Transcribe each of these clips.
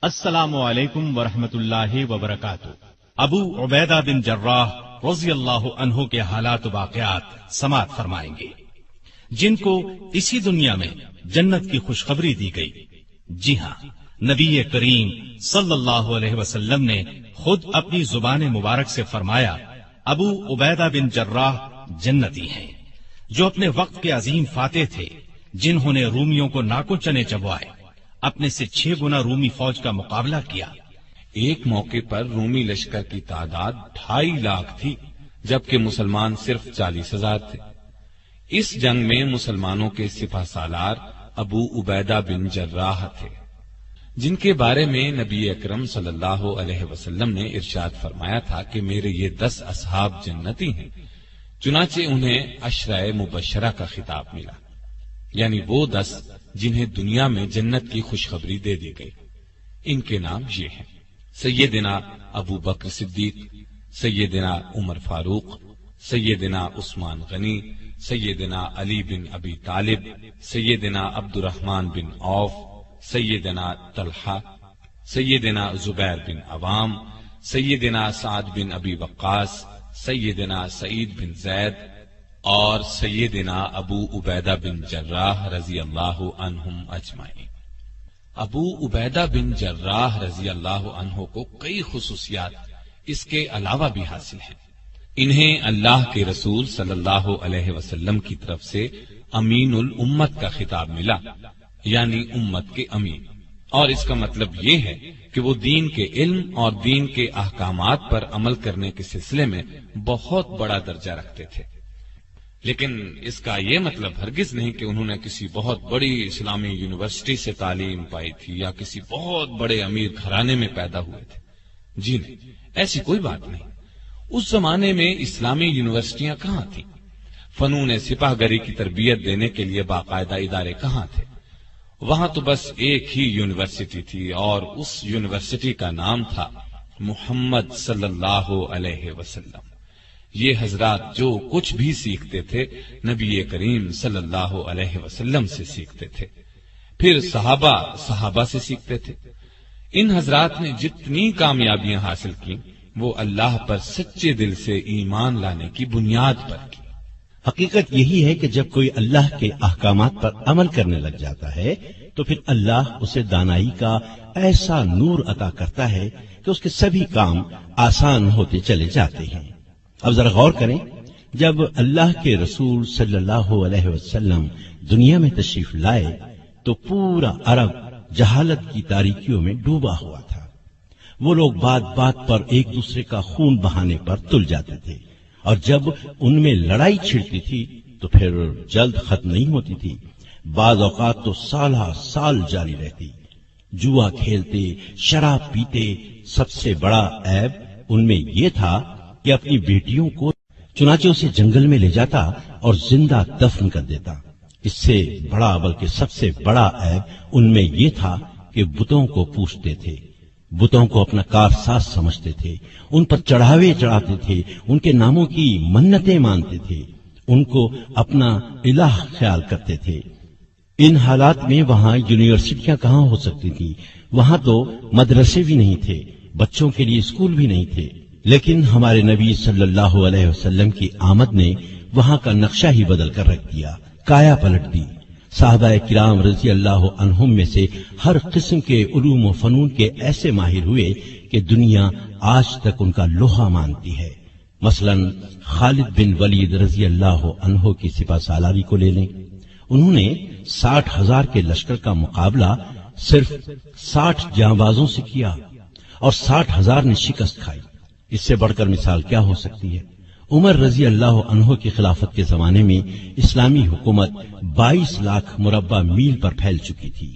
السلام علیکم ورحمۃ اللہ وبرکاتہ۔ ابو عبیدہ بن جراح رضی اللہ عنہ کے حالات و واقعات سماعت فرمائیں گے، جن کو اسی دنیا میں جنت کی خوشخبری دی گئی۔ جی ہاں، نبی کریم صلی اللہ علیہ وسلم نے خود اپنی زبان مبارک سے فرمایا، ابو عبیدہ بن جراح جنتی ہیں، جو اپنے وقت کے عظیم فاتح تھے، جنہوں نے رومیوں کو ناکو چنے چبوائے، اپنے سے 6 گنا رومی فوج کا مقابلہ کیا۔ ایک موقع پر رومی لشکر کی تعداد 2.5 لاکھ تھی، جبکہ مسلمان صرف 40,000 تھے۔ اس جنگ میں مسلمانوں کے سپہ سالار ابو عبیدہ بن جراح تھے، جن کے بارے میں نبی اکرم صلی اللہ علیہ وسلم نے ارشاد فرمایا تھا کہ میرے یہ 10 اصحاب جنتی ہیں۔ چنانچہ انہیں عشرہ مبشرہ کا خطاب ملا، یعنی وہ 10 جنہیں دنیا میں جنت کی خوشخبری دے دی گئی۔ ان کے نام یہ ہیں: سیدنا ابو بکر صدیق، سیدنا عمر فاروق، سیدنا عثمان غنی، سیدنا علی بن ابی طالب، سیدنا عبد الرحمن بن عوف، سیدنا طلحہ، سیدنا زبیر بن عوام، سیدنا سعد بن ابی وقاص، سیدنا سعید بن زید اور سیدنا ابو عبیدہ بن جراح رضی اللہ عنہم اجمعین۔ ابو عبیدہ بن جراح رضی اللہ عنہ کو کئی خصوصیات اس کے علاوہ بھی حاصل ہیں۔ انہیں اللہ کے رسول صلی اللہ علیہ وسلم کی طرف سے امین الامت کا خطاب ملا، یعنی امت کے امین، اور اس کا مطلب یہ ہے کہ وہ دین کے علم اور دین کے احکامات پر عمل کرنے کے سلسلے میں بہت بڑا درجہ رکھتے تھے۔ لیکن اس کا یہ مطلب ہرگز نہیں کہ انہوں نے کسی بہت بڑی اسلامی یونیورسٹی سے تعلیم پائی تھی یا کسی بہت بڑے امیر گھرانے میں پیدا ہوئے تھے۔ جی نہیں، ایسی کوئی بات نہیں۔ اس زمانے میں اسلامی یونیورسٹیاں کہاں تھیں؟ فنون سپاہ گری کی تربیت دینے کے لیے باقاعدہ ادارے کہاں تھے؟ وہاں تو بس ایک ہی یونیورسٹی تھی، اور اس یونیورسٹی کا نام تھا محمد صلی اللہ علیہ وسلم۔ یہ حضرات جو کچھ بھی سیکھتے تھے نبی کریم صلی اللہ علیہ وسلم سے سیکھتے تھے، پھر صحابہ سے سیکھتے تھے۔ ان حضرات نے جتنی کامیابیاں حاصل کی وہ اللہ پر سچے دل سے ایمان لانے کی بنیاد پر کی۔ حقیقت یہی ہے کہ جب کوئی اللہ کے احکامات پر عمل کرنے لگ جاتا ہے تو پھر اللہ اسے دانائی کا ایسا نور عطا کرتا ہے کہ اس کے سبھی کام آسان ہوتے چلے جاتے ہیں۔ اب ذرا غور کریں، جب اللہ کے رسول صلی اللہ علیہ وسلم دنیا میں تشریف لائے تو پورا عرب جہالت کی تاریکیوں میں ڈوبا ہوا تھا۔ وہ لوگ بات بات پر ایک دوسرے کا خون بہانے پر تل جاتے تھے، اور جب ان میں لڑائی چھڑتی تھی تو پھر جلد ختم نہیں ہوتی تھی، بعض اوقات تو سالہ سال جاری رہتی۔ جوا کھیلتے، شراب پیتے، سب سے بڑا عیب ان میں یہ تھا کہ اپنی بیٹیوں کو چنانچہ اسے جنگل میں لے جاتا اور زندہ دفن کر دیتا۔ اس سے بڑا بلکہ سب سے بڑا عیب ان میں یہ تھا کہ بتوں کو پوجتے تھے، بتوں کو اپنا کارساز سمجھتے تھے، ان پر چڑھاوے چڑھاتے تھے، ان کے ناموں کی منتیں مانتے تھے، ان کو اپنا الہ خیال کرتے تھے۔ ان حالات میں وہاں یونیورسٹیاں کہاں ہو سکتی تھیں؟ وہاں تو مدرسے بھی نہیں تھے، بچوں کے لیے اسکول بھی نہیں تھے۔ لیکن ہمارے نبی صلی اللہ علیہ وسلم کی آمد نے وہاں کا نقشہ ہی بدل کر رکھ دیا، کایا پلٹ دی۔ صحابہ کرام رضی اللہ عنہم میں سے ہر قسم کے علوم و فنون کے ایسے ماہر ہوئے کہ دنیا آج تک ان کا لوہا مانتی ہے۔ مثلا خالد بن ولید رضی اللہ عنہ کی سپہ سالاری کو لے لیں، انہوں نے 60,000 کے لشکر کا مقابلہ صرف 60 جانبازوں سے کیا اور 60,000 نے شکست کھائی۔ اس سے بڑھ کر مثال کیا ہو سکتی ہے؟ عمر رضی اللہ عنہ کی خلافت کے زمانے میں اسلامی حکومت 22 لاکھ مربع میل پر پھیل چکی تھی،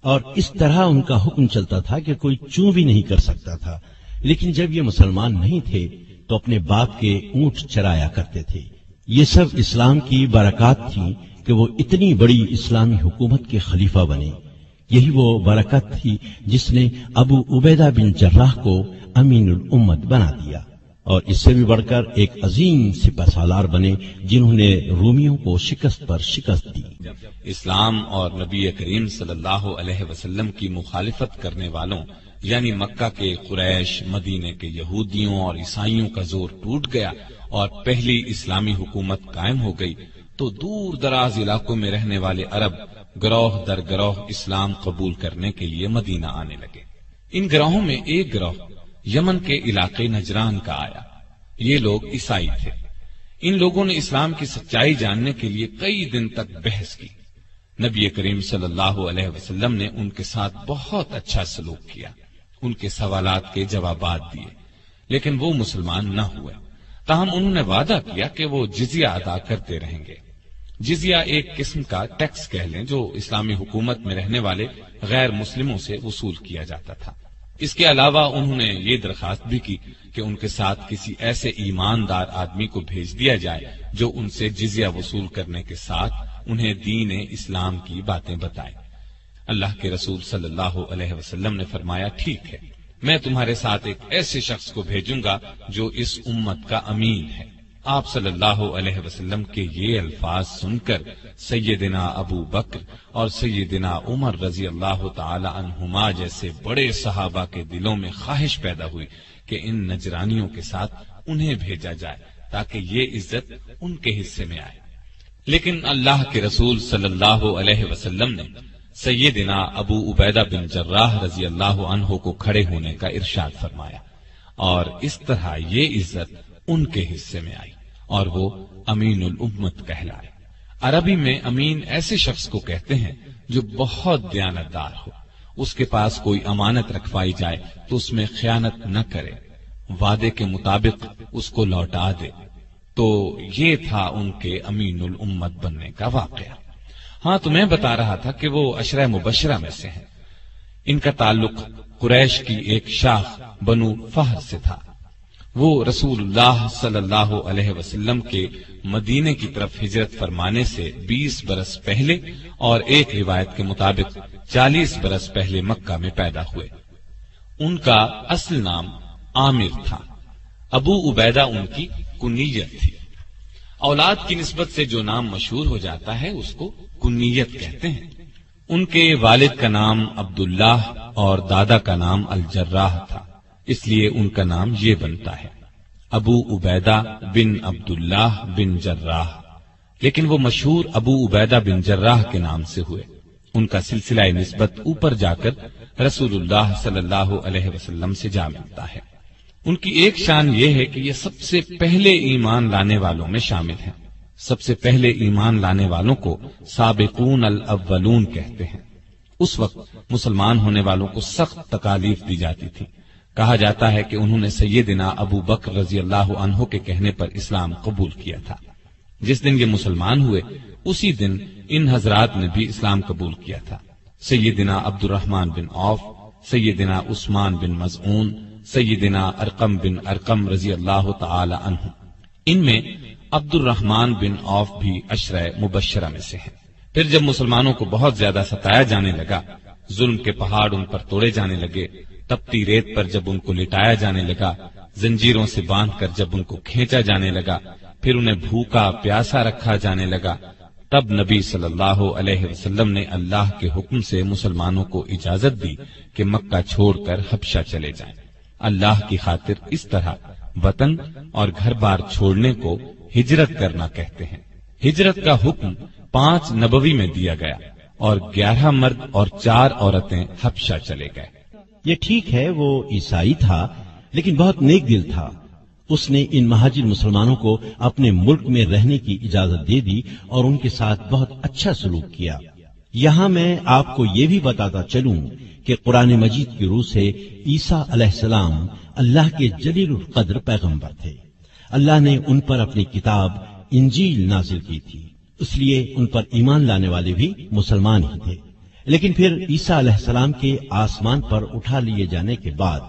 اور اس طرح ان کا حکم چلتا تھا کہ کوئی چوں بھی نہیں کر سکتا تھا۔ لیکن جب یہ مسلمان نہیں تھے تو اپنے باپ کے اونٹ چرایا کرتے تھے۔ یہ سب اسلام کی برکات تھیں کہ وہ اتنی بڑی اسلامی حکومت کے خلیفہ بنے۔ یہی وہ برکت تھی جس نے ابو عبیدہ بن جراح کو امین الامت بنا دیا۔ اور اس سے بھی بڑھ کر ایک عظیم سپہ سالار بنے جنہوں نے رومیوں کو شکست پر شکست دی۔ اسلام اور نبی کریم صلی اللہ علیہ وسلم کی مخالفت کرنے والوں یعنی مکہ کے قریش، مدینے کے یہودیوں اور عیسائیوں کا زور ٹوٹ گیا اور پہلی اسلامی حکومت قائم ہو گئی تو دور دراز علاقوں میں رہنے والے عرب گروہ در گروہ اسلام قبول کرنے کے لیے مدینہ آنے لگے۔ ان گروہوں میں ایک گروہ یمن کے علاقے نجران کا آیا۔ یہ لوگ عیسائی تھے۔ ان لوگوں نے اسلام کی سچائی جاننے کے لیے کئی دن تک بحث کی۔ نبی کریم صلی اللہ علیہ وسلم نے ان کے ساتھ بہت اچھا سلوک کیا، ان کے سوالات کے جوابات دیے، لیکن وہ مسلمان نہ ہوئے۔ تاہم انہوں نے وعدہ کیا کہ وہ جزیہ ادا کرتے رہیں گے۔ جزیہ ایک قسم کا ٹیکس کہہ لیں جو اسلامی حکومت میں رہنے والے غیر مسلموں سے وصول کیا جاتا تھا۔ اس کے علاوہ انہوں نے یہ درخواست بھی کی کہ ان کے ساتھ کسی ایسے ایماندار آدمی کو بھیج دیا جائے جو ان سے جزیہ وصول کرنے کے ساتھ انہیں دین اسلام کی باتیں بتائے۔ اللہ کے رسول صلی اللہ علیہ وسلم نے فرمایا، ٹھیک ہے، میں تمہارے ساتھ ایک ایسے شخص کو بھیجوں گا جو اس امت کا امین ہے۔ آپ صلی اللہ علیہ وسلم کے یہ الفاظ سن کر سیدنا ابو بکر اور سیدنا عمر رضی اللہ تعالی عنہما جیسے بڑے صحابہ کے دلوں میں خواہش پیدا ہوئی کہ ان نجرانیوں کے ساتھ انہیں بھیجا جائے تاکہ یہ عزت ان کے حصے میں آئے۔ لیکن اللہ کے رسول صلی اللہ علیہ وسلم نے سیدنا ابو عبیدہ بن جراح رضی اللہ عنہ کو کھڑے ہونے کا ارشاد فرمایا اور اس طرح یہ عزت ان کے حصے میں آئی اور وہ امین الامت کہلائے۔ عربی میں امین ایسے شخص کو کہتے ہیں جو بہت دیانتدار ہو، اس کے پاس کوئی امانت رکھوائی جائے تو اس میں خیانت نہ کرے، وعدے کے مطابق اس کو لوٹا دے۔ تو یہ تھا ان کے امین الامت بننے کا واقعہ۔ ہاں، تو میں بتا رہا تھا کہ وہ عشرہ مبشرہ میں سے ہیں۔ ان کا تعلق قریش کی ایک شاخ بنو فہر سے تھا۔ وہ رسول اللہ صلی اللہ علیہ وسلم کے مدینے کی طرف ہجرت فرمانے سے 20 برس پہلے اور ایک روایت کے مطابق 40 برس پہلے مکہ میں پیدا ہوئے۔ ان کا اصل نام عامر تھا۔ ابو عبیدہ ان کی کنیت تھی۔ اولاد کی نسبت سے جو نام مشہور ہو جاتا ہے اس کو کنیت کہتے ہیں۔ ان کے والد کا نام عبداللہ اور دادا کا نام الجراح تھا، اس لیے ان کا نام یہ بنتا ہے ابو عبیدہ بن عبداللہ بن جراح، لیکن وہ مشہور ابو عبیدہ بن جراح کے نام سے ہوئے۔ ان کا سلسلہ نسبت اوپر جا کر رسول اللہ صلی اللہ علیہ وسلم سے جا ملتا ہے۔ ان کی ایک شان یہ ہے کہ یہ سب سے پہلے ایمان لانے والوں میں شامل ہیں۔ سب سے پہلے ایمان لانے والوں کو سابقون الاولون کہتے ہیں۔ اس وقت مسلمان ہونے والوں کو سخت تکالیف دی جاتی تھی۔ کہا جاتا ہے کہ انہوں نے سیدنا ابو بکر رضی اللہ عنہ کے کہنے پر اسلام قبول کیا تھا۔ جس دن یہ مسلمان ہوئے اسی دن ان حضرات نے بھی اسلام قبول کیا تھا۔ سیدنا عبد الرحمن بن عوف، سیدنا عثمان بن مظعون، سیدنا ارقم بن ارقم رضی اللہ تعالی عنہ۔ ان میں عبد الرحمن بن عوف بھی عشرہ مبشرہ میں سے ہیں۔ پھر جب مسلمانوں کو بہت زیادہ ستایا جانے لگا، ظلم کے پہاڑ ان پر توڑے جانے لگے، تپتی ریت پر جب ان کو لٹایا جانے لگا، زنجیروں سے باندھ کر جب ان کو کھینچا جانے لگا، پھر انہیں بھوکا پیاسا رکھا جانے لگا، تب نبی صلی اللہ علیہ وسلم نے اللہ کے حکم سے مسلمانوں کو اجازت دی کہ مکہ چھوڑ کر حبشہ چلے جائیں۔ اللہ کی خاطر اس طرح وطن اور گھر بار چھوڑنے کو ہجرت کرنا کہتے ہیں۔ ہجرت کا حکم 5 نبوی میں دیا گیا اور 11 مرد اور 4 عورتیں حبشہ چلے گئے۔ یہ ٹھیک ہے، وہ عیسائی تھا لیکن بہت نیک دل تھا۔ اس نے ان مہاجر مسلمانوں کو اپنے ملک میں رہنے کی اجازت دے دی اور ان کے ساتھ بہت اچھا سلوک کیا۔ یہاں میں آپ کو یہ بھی بتاتا چلوں کہ قرآن مجید کی روح سے عیسیٰ علیہ السلام اللہ کے جلیل القدر پیغمبر تھے۔ اللہ نے ان پر اپنی کتاب انجیل نازل کی تھی، اس لیے ان پر ایمان لانے والے بھی مسلمان ہی تھے۔ لیکن پھر عیسیٰ علیہ السلام کے آسمان پر اٹھا لیے جانے کے بعد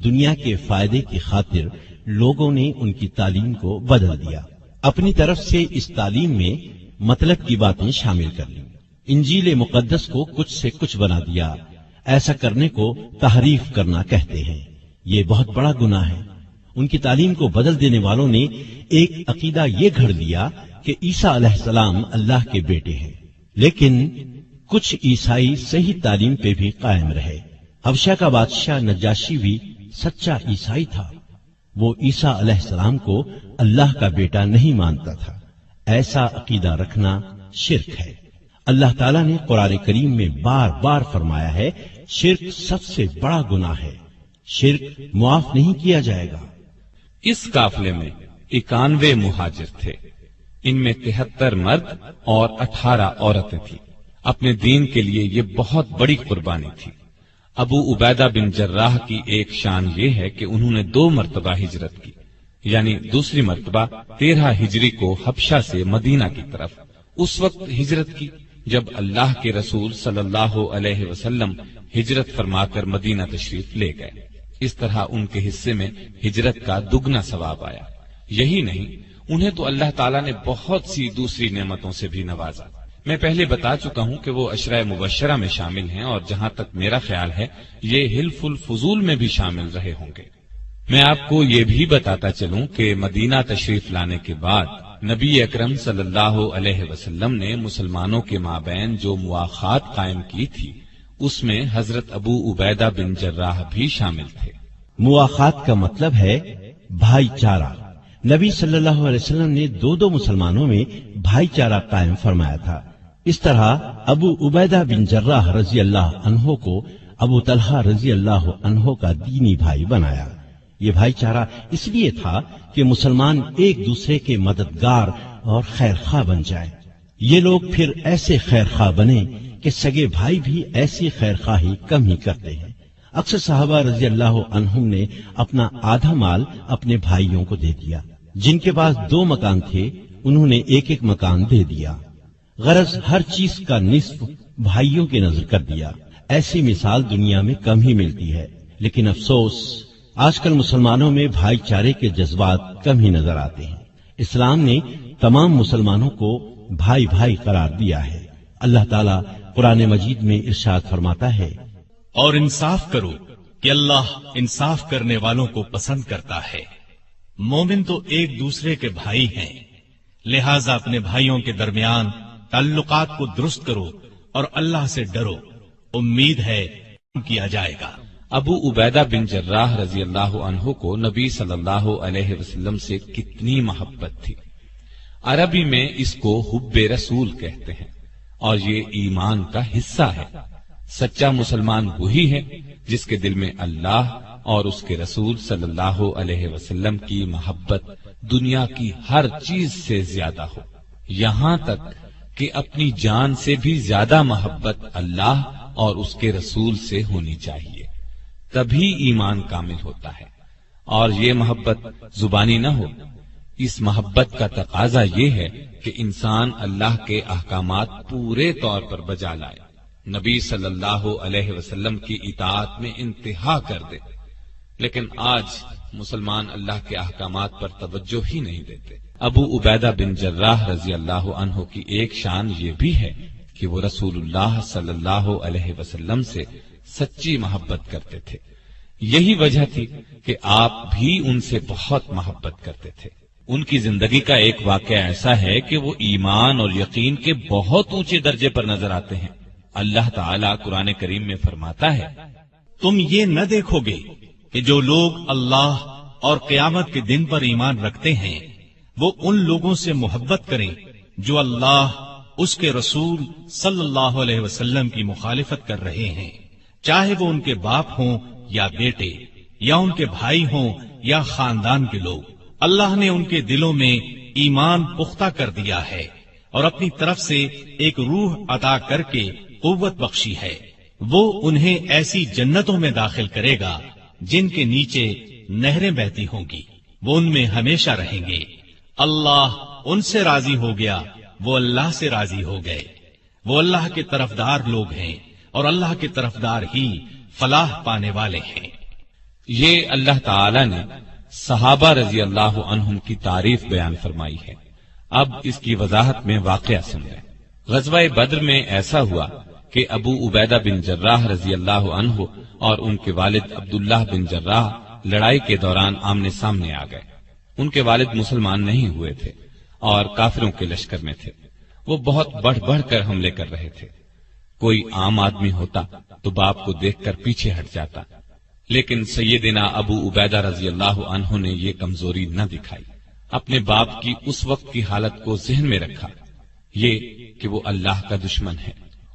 دنیا کے فائدے کی خاطر لوگوں نے ان کی تعلیم کو بدل دیا، اپنی طرف سے اس تعلیم میں مطلب کی باتیں شامل کر لیں، انجیل مقدس کو کچھ سے کچھ بنا دیا۔ ایسا کرنے کو تحریف کرنا کہتے ہیں۔ یہ بہت بڑا گناہ ہے۔ ان کی تعلیم کو بدل دینے والوں نے ایک عقیدہ یہ گھڑ لیا کہ عیسیٰ علیہ السلام اللہ کے بیٹے ہیں، لیکن کچھ عیسائی صحیح تعلیم پہ بھی قائم رہے۔ حبشہ کا بادشاہ نجاشی بھی سچا عیسائی تھا، وہ عیسیٰ علیہ السلام کو اللہ کا بیٹا نہیں مانتا تھا۔ ایسا عقیدہ رکھنا شرک ہے۔ اللہ تعالیٰ نے قرآن کریم میں بار بار فرمایا ہے، شرک سب سے بڑا گناہ ہے، شرک معاف نہیں کیا جائے گا۔ اس قافلے میں 91 مہاجر تھے، ان میں 73 مرد اور 18 عورتیں تھیں۔ اپنے دین کے لیے یہ بہت بڑی قربانی تھی۔ ابو عبیدہ بن جراح کی ایک شان یہ ہے کہ انہوں نے 2 مرتبہ ہجرت کی، یعنی دوسری مرتبہ 13 ہجری کو حبشہ سے مدینہ کی طرف اس وقت ہجرت کی جب اللہ کے رسول صلی اللہ علیہ وسلم ہجرت فرما کر مدینہ تشریف لے گئے۔ اس طرح ان کے حصے میں ہجرت کا دگنا ثواب آیا۔ یہی نہیں، انہیں تو اللہ تعالیٰ نے بہت سی دوسری نعمتوں سے بھی نوازا۔ میں پہلے بتا چکا ہوں کہ وہ عشرہ مبشرہ میں شامل ہیں، اور جہاں تک میرا خیال ہے یہ حلف الفضول میں بھی شامل رہے ہوں گے۔ میں آپ کو یہ بھی بتاتا چلوں کہ مدینہ تشریف لانے کے بعد نبی اکرم صلی اللہ علیہ وسلم نے مسلمانوں کے مابین جو مواخات قائم کی تھی، اس میں حضرت ابو عبیدہ بن جراح بھی شامل تھے۔ مواخات کا مطلب ہے بھائی چارہ۔ نبی صلی اللہ علیہ وسلم نے 2 مسلمانوں میں بھائی چارہ قائم فرمایا تھا۔ اس طرح ابو عبیدہ بن جراح رضی اللہ عنہ کو ابو طلحہ رضی اللہ عنہ کا دینی بھائی بنایا۔ یہ بھائی چارہ اس لیے تھا کہ مسلمان ایک دوسرے کے مددگار اور خیر خواہ بن جائیں۔ یہ لوگ پھر ایسے خیر خواہ بنے کہ سگے بھائی بھی ایسی خیر خواہی کم ہی کرتے ہیں۔ اکثر صحابہ رضی اللہ عنہم نے اپنا آدھا مال اپنے بھائیوں کو دے دیا۔ جن کے پاس 2 مکان تھے انہوں نے 1 مکان دے دیا۔ غرض ہر چیز کا نصف بھائیوں کی نظر کر دیا۔ ایسی مثال دنیا میں کم ہی ملتی ہے، لیکن افسوس آج کل مسلمانوں میں بھائی چارے کے جذبات کم ہی نظر آتے ہیں۔ اسلام نے تمام مسلمانوں کو بھائی بھائی قرار دیا ہے۔ اللہ تعالیٰ قرآن مجید میں ارشاد فرماتا ہے، اور انصاف کرو کہ اللہ انصاف کرنے والوں کو پسند کرتا ہے۔ مومن تو ایک دوسرے کے بھائی ہیں، لہذا اپنے بھائیوں کے درمیان تعلقات کو درست کرو اور اللہ سے ڈرو، امید ہے کیا جائے گا۔ ابو عبیدہ بن جراح رضی اللہ عنہ کو نبی صلی اللہ علیہ وسلم سے کتنی محبت تھی۔ عربی میں اس کو حب رسول کہتے ہیں، اور یہ ایمان کا حصہ ہے۔ سچا مسلمان وہی ہے جس کے دل میں اللہ اور اس کے رسول صلی اللہ علیہ وسلم کی محبت دنیا کی ہر چیز سے زیادہ ہو، یہاں تک کہ اپنی جان سے بھی زیادہ محبت اللہ اور اس کے رسول سے ہونی چاہیے، تبھی ایمان کامل ہوتا ہے۔ اور یہ محبت زبانی نہ ہو، اس محبت کا تقاضا یہ ہے کہ انسان اللہ کے احکامات پورے طور پر بجا لائے، نبی صلی اللہ علیہ وسلم کی اطاعت میں انتہا کر دے۔ لیکن آج مسلمان اللہ کے احکامات پر توجہ ہی نہیں دیتے۔ ابو عبیدہ بن جراح رضی اللہ عنہ کی ایک شان یہ بھی ہے کہ وہ رسول اللہ صلی اللہ علیہ وسلم سے سچی محبت کرتے تھے۔ یہی وجہ تھی کہ آپ بھی ان سے بہت محبت کرتے تھے۔ ان کی زندگی کا ایک واقعہ ایسا ہے کہ وہ ایمان اور یقین کے بہت اونچے درجے پر نظر آتے ہیں۔ اللہ تعالیٰ قرآن کریم میں فرماتا ہے، تم یہ نہ دیکھو گے کہ جو لوگ اللہ اور قیامت کے دن پر ایمان رکھتے ہیں وہ ان لوگوں سے محبت کریں جو اللہ، اس کے رسول صلی اللہ علیہ وسلم کی مخالفت کر رہے ہیں، چاہے وہ ان کے باپ ہوں یا بیٹے، یا ان کے بھائی ہوں یا خاندان کے لوگ۔ اللہ نے ان کے دلوں میں ایمان پختہ کر دیا ہے اور اپنی طرف سے ایک روح عطا کر کے قوت بخشی ہے۔ وہ انہیں ایسی جنتوں میں داخل کرے گا جن کے نیچے نہریں بہتی ہوں گی، وہ ان میں ہمیشہ رہیں گے۔ اللہ ان سے راضی ہو گیا، وہ اللہ سے راضی ہو گئے۔ وہ اللہ کے طرفدار لوگ ہیں اور اللہ کے طرفدار ہی فلاح پانے والے ہیں۔ یہ اللہ تعالی نے صحابہ رضی اللہ عنہم کی تعریف بیان فرمائی ہے۔ اب اس کی وضاحت میں واقعہ سن لیں۔ غزوہ بدر میں ایسا ہوا کہ ابو عبیدہ بن جراح رضی اللہ عنہ اور ان کے والد عبداللہ بن جراح لڑائی کے دوران آمنے سامنے آ گئے۔ ان کے والد مسلمان نہیں ہوئے تھے اور کافروں کے لشکر میں تھے۔ وہ بہت بڑھ بڑھ کر حملے کر رہے تھے۔ کوئی عام آدمی ہوتا تو باپ کو دیکھ کر پیچھے ہٹ جاتا، لیکن سیدنا ابو عبیدہ رضی اللہ عنہ نے یہ کمزوری نہ دکھائی۔ اپنے باپ کی اس وقت کی حالت کو ذہن میں رکھا، یہ کہ وہ اللہ کا دشمن ہے۔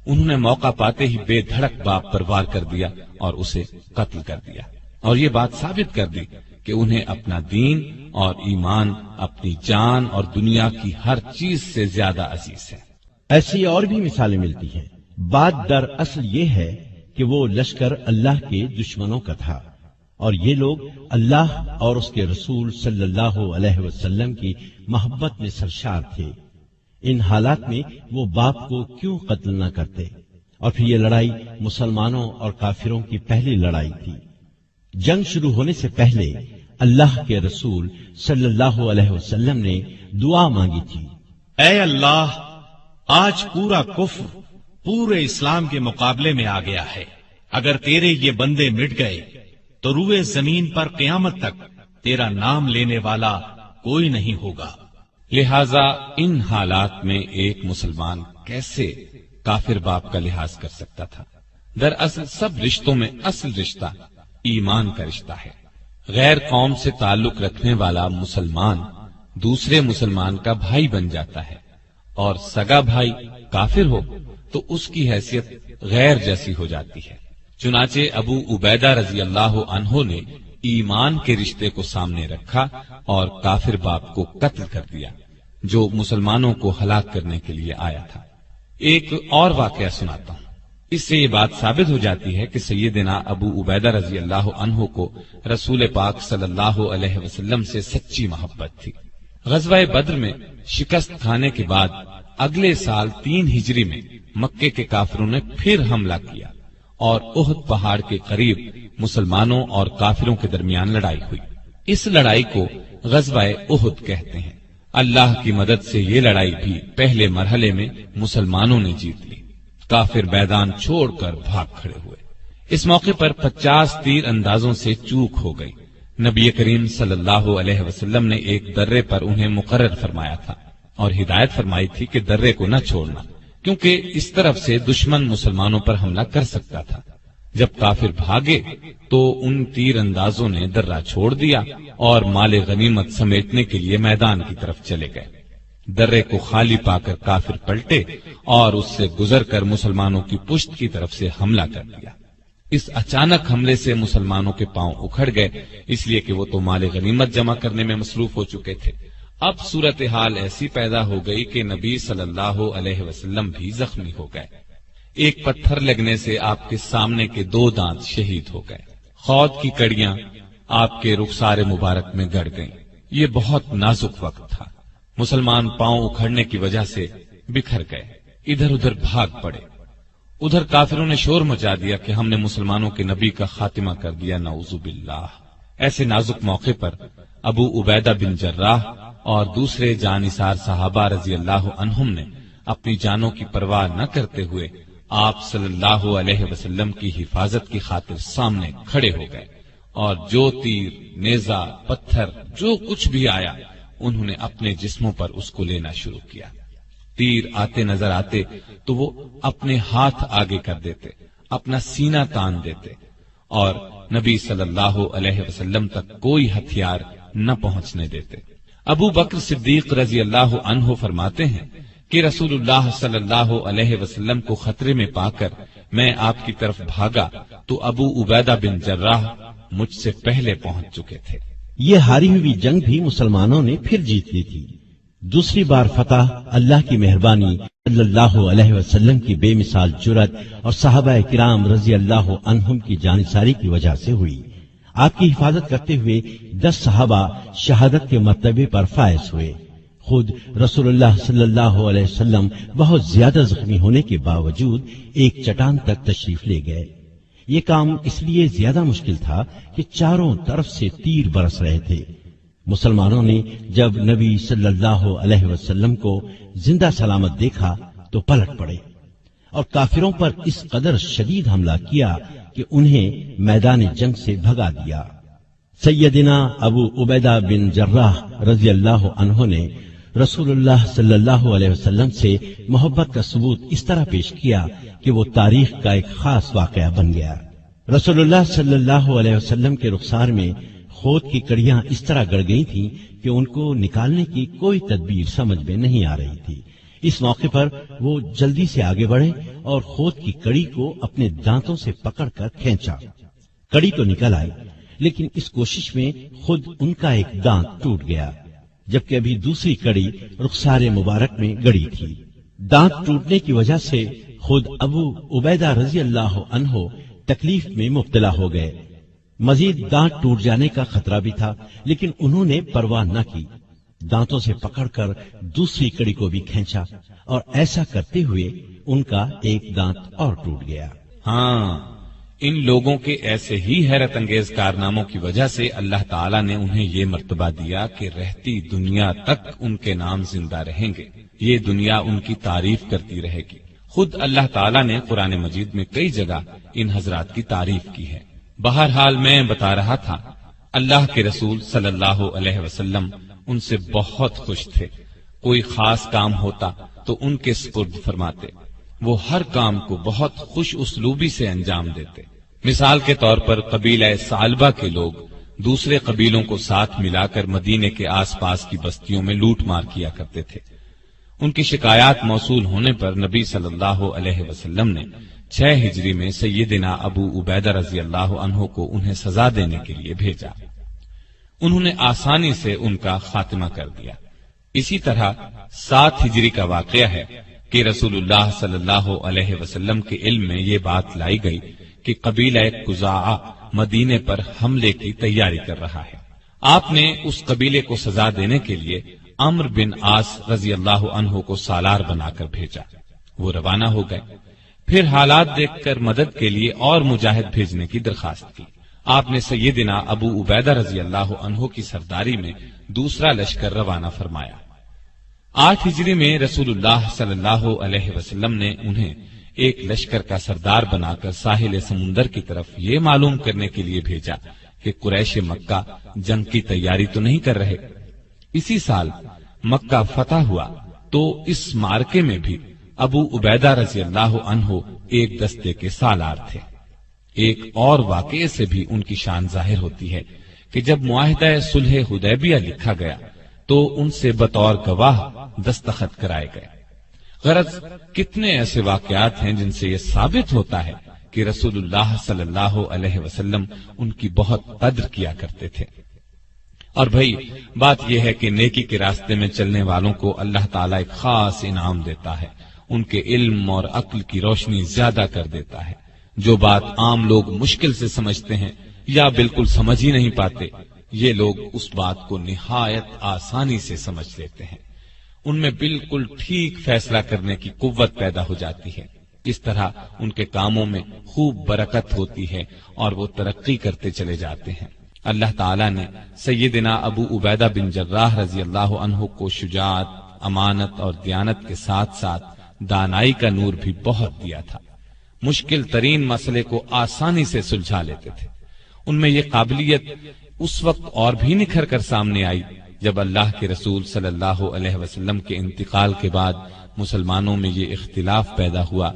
انہوں نے موقع پاتے ہی بے دھڑک باپ پر وار کر دیا اور اسے قتل کر دیا، اور یہ بات ثابت کر دی کہ انہیں اپنا دین اور ایمان اپنی جان اور دنیا کی ہر چیز سے زیادہ عزیز ہے۔ ایسی اور بھی مثالیں ملتی ہیں۔ بات در اصل یہ ہے کہ وہ لشکر اللہ کے دشمنوں کا تھا، اور یہ لوگ اللہ اور اس کے رسول صلی اللہ علیہ وسلم کی محبت میں سرشار تھے۔ ان حالات میں وہ باپ کو کیوں قتل نہ کرتے؟ اور پھر یہ لڑائی مسلمانوں اور کافروں کی پہلی لڑائی تھی۔ جنگ شروع ہونے سے پہلے اللہ کے رسول صلی اللہ علیہ وسلم نے دعا مانگی تھی، اے اللہ، آج پورا کفر پورے اسلام کے مقابلے میں آ گیا ہے۔ اگر تیرے یہ بندے مٹ گئے تو روئے زمین پر قیامت تک تیرا نام لینے والا کوئی نہیں ہوگا۔ لہذا ان حالات میں ایک مسلمان کیسے کافر باپ کا لحاظ کر سکتا تھا؟ دراصل سب رشتوں میں اصل رشتہ ایمان کا رشتہ ہے۔ غیر قوم سے تعلق رکھنے والا مسلمان دوسرے مسلمان کا بھائی بن جاتا ہے، اور سگا بھائی کافر ہو تو اس کی حیثیت غیر جیسی ہو جاتی ہے۔ چنانچہ ابو عبیدہ رضی اللہ عنہ نے ایمان کے رشتے کو سامنے رکھا اور کافر باپ کو قتل کر دیا جو مسلمانوں کو ہلاک کرنے کے لیے آیا تھا۔ ایک اور واقعہ سناتا ہوں۔ اس سے یہ بات ثابت ہو جاتی ہے کہ سیدنا ابو عبیدہ رضی اللہ عنہ کو رسول پاک صلی اللہ علیہ وسلم سے سچی محبت تھی۔ غزوہ بدر میں شکست کھانے کے بعد اگلے سال 3 ہجری میں مکے کے کافروں نے پھر حملہ کیا اور احد پہاڑ کے قریب مسلمانوں اور کافروں کے درمیان لڑائی ہوئی۔ اس لڑائی کو غزوہ احد کہتے ہیں۔ اللہ کی مدد سے یہ لڑائی بھی پہلے مرحلے میں مسلمانوں نے جیت لی۔ کافر میدان چھوڑ کر بھاگ کھڑے ہوئے۔ اس موقع پر 50 تیر اندازوں سے چوک ہو گئی۔ نبی کریم صلی اللہ علیہ وسلم نے ایک درے پر انہیں مقرر فرمایا تھا اور ہدایت فرمائی تھی کہ درے کو نہ چھوڑنا، کیونکہ اس طرف سے دشمن مسلمانوں پر حملہ کر سکتا تھا۔ جب کافر بھاگے تو ان تیر اندازوں نے درہ چھوڑ دیا اور مال غنیمت سمیٹنے کے لیے میدان کی طرف چلے گئے۔ درے کو خالی پا کر کافر پلٹے اور اس سے گزر کر مسلمانوں کی پشت کی طرف سے حملہ کر دیا۔ اس اچانک حملے سے مسلمانوں کے پاؤں اکھڑ گئے، اس لیے کہ وہ تو مال غنیمت جمع کرنے میں مصروف ہو چکے تھے۔ اب صورتحال ایسی پیدا ہو گئی کہ نبی صلی اللہ علیہ وسلم بھی زخمی ہو گئے۔ ایک پتھر لگنے سے آپ کے سامنے کے 2 دانت شہید ہو گئے۔ خود کی کڑیاں آپ کے رخسار مبارک میں گڑ گئیں۔ یہ بہت نازک وقت تھا۔ مسلمان پاؤں اکھڑنے کی وجہ سے بکھر گئے، ادھر ادھر بھاگ پڑے۔ ادھر کافروں نے شور مچا دیا کہ ہم نے مسلمانوں کے نبی کا خاتمہ کر دیا، نعوذ باللہ۔ ایسے نازک موقع پر ابو عبیدہ بن جراح اور دوسرے جانثار صحابہ رضی اللہ عنہم نے اپنی جانوں کی پرواہ نہ کرتے ہوئے آپ صلی اللہ علیہ وسلم کی حفاظت کی خاطر سامنے کھڑے ہو گئے، اور جو تیر، نیزہ، پتھر، جو کچھ بھی آیا انہوں نے اپنے جسموں پر اس کو لینا شروع کیا۔ تیر آتے نظر آتے تو وہ اپنے ہاتھ آگے کر دیتے، اپنا سینہ تان دیتے، اور نبی صلی اللہ علیہ وسلم تک کوئی ہتھیار نہ پہنچنے دیتے۔ ابو بکر صدیق رضی اللہ عنہ فرماتے ہیں کہ رسول اللہ صلی اللہ علیہ وسلم کو خطرے میں پا کر میں آپ کی طرف بھاگا تو ابو عبیدہ بن جراح مجھ سے پہلے پہنچ چکے تھے۔ یہ ہاری ہوئی جنگ بھی مسلمانوں نے پھر جیت لی تھی۔ دوسری بار فتح اللہ کی مہربانی، صلی اللہ علیہ وسلم کی بے مثال جرأت اور صحابہ کرام رضی اللہ عنہم کی جانثاری کی وجہ سے ہوئی۔ آپ کی حفاظت کرتے ہوئے 10 صحابہ شہادت کے مرتبے پر فائز ہوئے۔ خود رسول اللہ صلی اللہ علیہ وسلم بہت زیادہ زخمی ہونے کے باوجود ایک چٹان تک تشریف لے گئے۔ یہ کام اس لیے زیادہ مشکل تھا کہ چاروں طرف سے تیر برس رہے تھے۔ مسلمانوں نے جب نبی صلی اللہ علیہ وسلم کو زندہ سلامت دیکھا تو پلٹ پڑے اور کافروں پر اس قدر شدید حملہ کیا کہ انہیں میدان جنگ سے بھگا دیا۔ سیدنا ابو عبیدہ بن جراح رضی اللہ عنہ نے رسول اللہ صلی اللہ علیہ وسلم سے محبت کا ثبوت اس طرح پیش کیا کہ وہ تاریخ کا ایک خاص واقعہ بن گیا۔ رسول اللہ صلی اللہ علیہ وسلم کے رخسار میں خود کی کڑیاں اس طرح گڑ گئی تھیں کہ ان کو نکالنے کی کوئی تدبیر سمجھ میں نہیں آ رہی تھی۔ اس موقع پر وہ جلدی سے آگے بڑھے اور خود کی کڑی کو اپنے دانتوں سے پکڑ کر کھینچا۔ کڑی تو نکل آئی، لیکن اس کوشش میں خود ان کا ایک دانت ٹوٹ گیا، جبکہ ابھی دوسری کڑی رخسار مبارک میں گڑی تھی۔ دانت ٹوٹنے کی وجہ سے خود ابو عبیدہ رضی اللہ عنہ تکلیف میں مبتلا ہو گئے۔ مزید دانت ٹوٹ جانے کا خطرہ بھی تھا، لیکن انہوں نے پرواہ نہ کی، دانتوں سے پکڑ کر دوسری کڑی کو بھی کھینچا، اور ایسا کرتے ہوئے ان کا ایک دانت اور ٹوٹ گیا۔ ہاں، ان لوگوں کے ایسے ہی حیرت انگیز کارناموں کی وجہ سے اللہ تعالیٰ نے انہیں یہ مرتبہ دیا کہ رہتی دنیا تک ان کے نام زندہ رہیں گے، یہ دنیا ان کی تعریف کرتی رہے گی۔ خود اللہ تعالیٰ نے قرآن مجید میں کئی جگہ ان حضرات کی تعریف کی ہے۔ بہرحال میں بتا رہا تھا، اللہ کے رسول صلی اللہ علیہ وسلم ان سے بہت خوش تھے۔ کوئی خاص کام ہوتا تو ان کے سپرد فرماتے، وہ ہر کام کو بہت خوش اسلوبی سے انجام دیتے۔ مثال کے طور پر قبیلہ ثعلبہ کے لوگ دوسرے قبیلوں کو ساتھ ملا کر مدینے کے آس پاس کی بستیوں میں لوٹ مار کیا کرتے تھے۔ ان کی شکایات موصول ہونے پر نبی صلی اللہ علیہ وسلم نے 6 ہجری میں سیدنا ابو عبیدہ رضی اللہ عنہ کو انہیں سزا دینے کے لیے بھیجا۔ انہوں نے آسانی سے ان کا خاتمہ کر دیا۔ اسی طرح 7 ہجری کا واقعہ ہے کہ رسول اللہ صلی اللہ علیہ وسلم کے علم میں یہ بات لائی گئی کہ قبیلہ قزاعہ مدینے پر حملے کی تیاری کر رہا ہے۔ آپ نے اس قبیلے کو سزا دینے کے لیے عمرو بن عاص رضی اللہ عنہ کو سالار بنا کر بھیجا۔ وہ روانہ ہو گئے۔ پھر حالات دیکھ کر مدد کے لیے اور مجاہد بھیجنے کی درخواست کی۔ آپ نے سیدنا ابو عبیدہ رضی اللہ عنہ کی سرداری میں دوسرا لشکر روانہ فرمایا۔ 8 ہجری میں رسول اللہ صلی اللہ علیہ وسلم نے انہیں ایک لشکر کا سردار بنا کر ساحل سمندر کی طرف یہ معلوم کرنے کے لیے بھیجا کہ قریش مکہ جنگ کی تیاری تو نہیں کر رہے۔ اسی سال مکہ فتح ہوا تو اس معرکے میں بھی ابو عبیدہ رضی اللہ عنہ ایک دستے کے سالار تھے۔ ایک اور واقعے سے بھی ان کی شان ظاہر ہوتی ہے کہ جب معاہدہ صلح حدیبیہ لکھا گیا تو ان سے بطور گواہ دستخط کرائے گئے۔ غرض کتنے ایسے واقعات ہیں جن سے یہ ثابت ہوتا ہے کہ رسول اللہ صلی اللہ علیہ وسلم ان کی بہت قدر کیا کرتے تھے۔ اور بھائی بات یہ ہے کہ نیکی کے راستے میں چلنے والوں کو اللہ تعالیٰ ایک خاص انعام دیتا ہے، ان کے علم اور عقل کی روشنی زیادہ کر دیتا ہے۔ جو بات عام لوگ مشکل سے سمجھتے ہیں یا بالکل سمجھ ہی نہیں پاتے، یہ لوگ اس بات کو نہایت آسانی سے سمجھ لیتے ہیں۔ ان میں بالکل ٹھیک فیصلہ کرنے کی قوت پیدا ہو جاتی ہے۔ اس طرح ان کے کاموں میں خوب برکت ہوتی ہے اور وہ ترقی کرتے چلے جاتے ہیں۔ اللہ تعالیٰ نے سیدنا ابو عبیدہ بن جراح رضی اللہ عنہ کو شجاعت، امانت اور دیانت کے ساتھ ساتھ دانائی کا نور بھی بہت دیا تھا۔ مشکل ترین مسئلے کو آسانی سے سلجھا لیتے تھے۔ ان میں یہ قابلیت اس وقت اور بھی نکھر کر سامنے آئی جب اللہ کے رسول صلی اللہ علیہ وسلم کے انتقال کے بعد مسلمانوں میں یہ اختلاف پیدا ہوا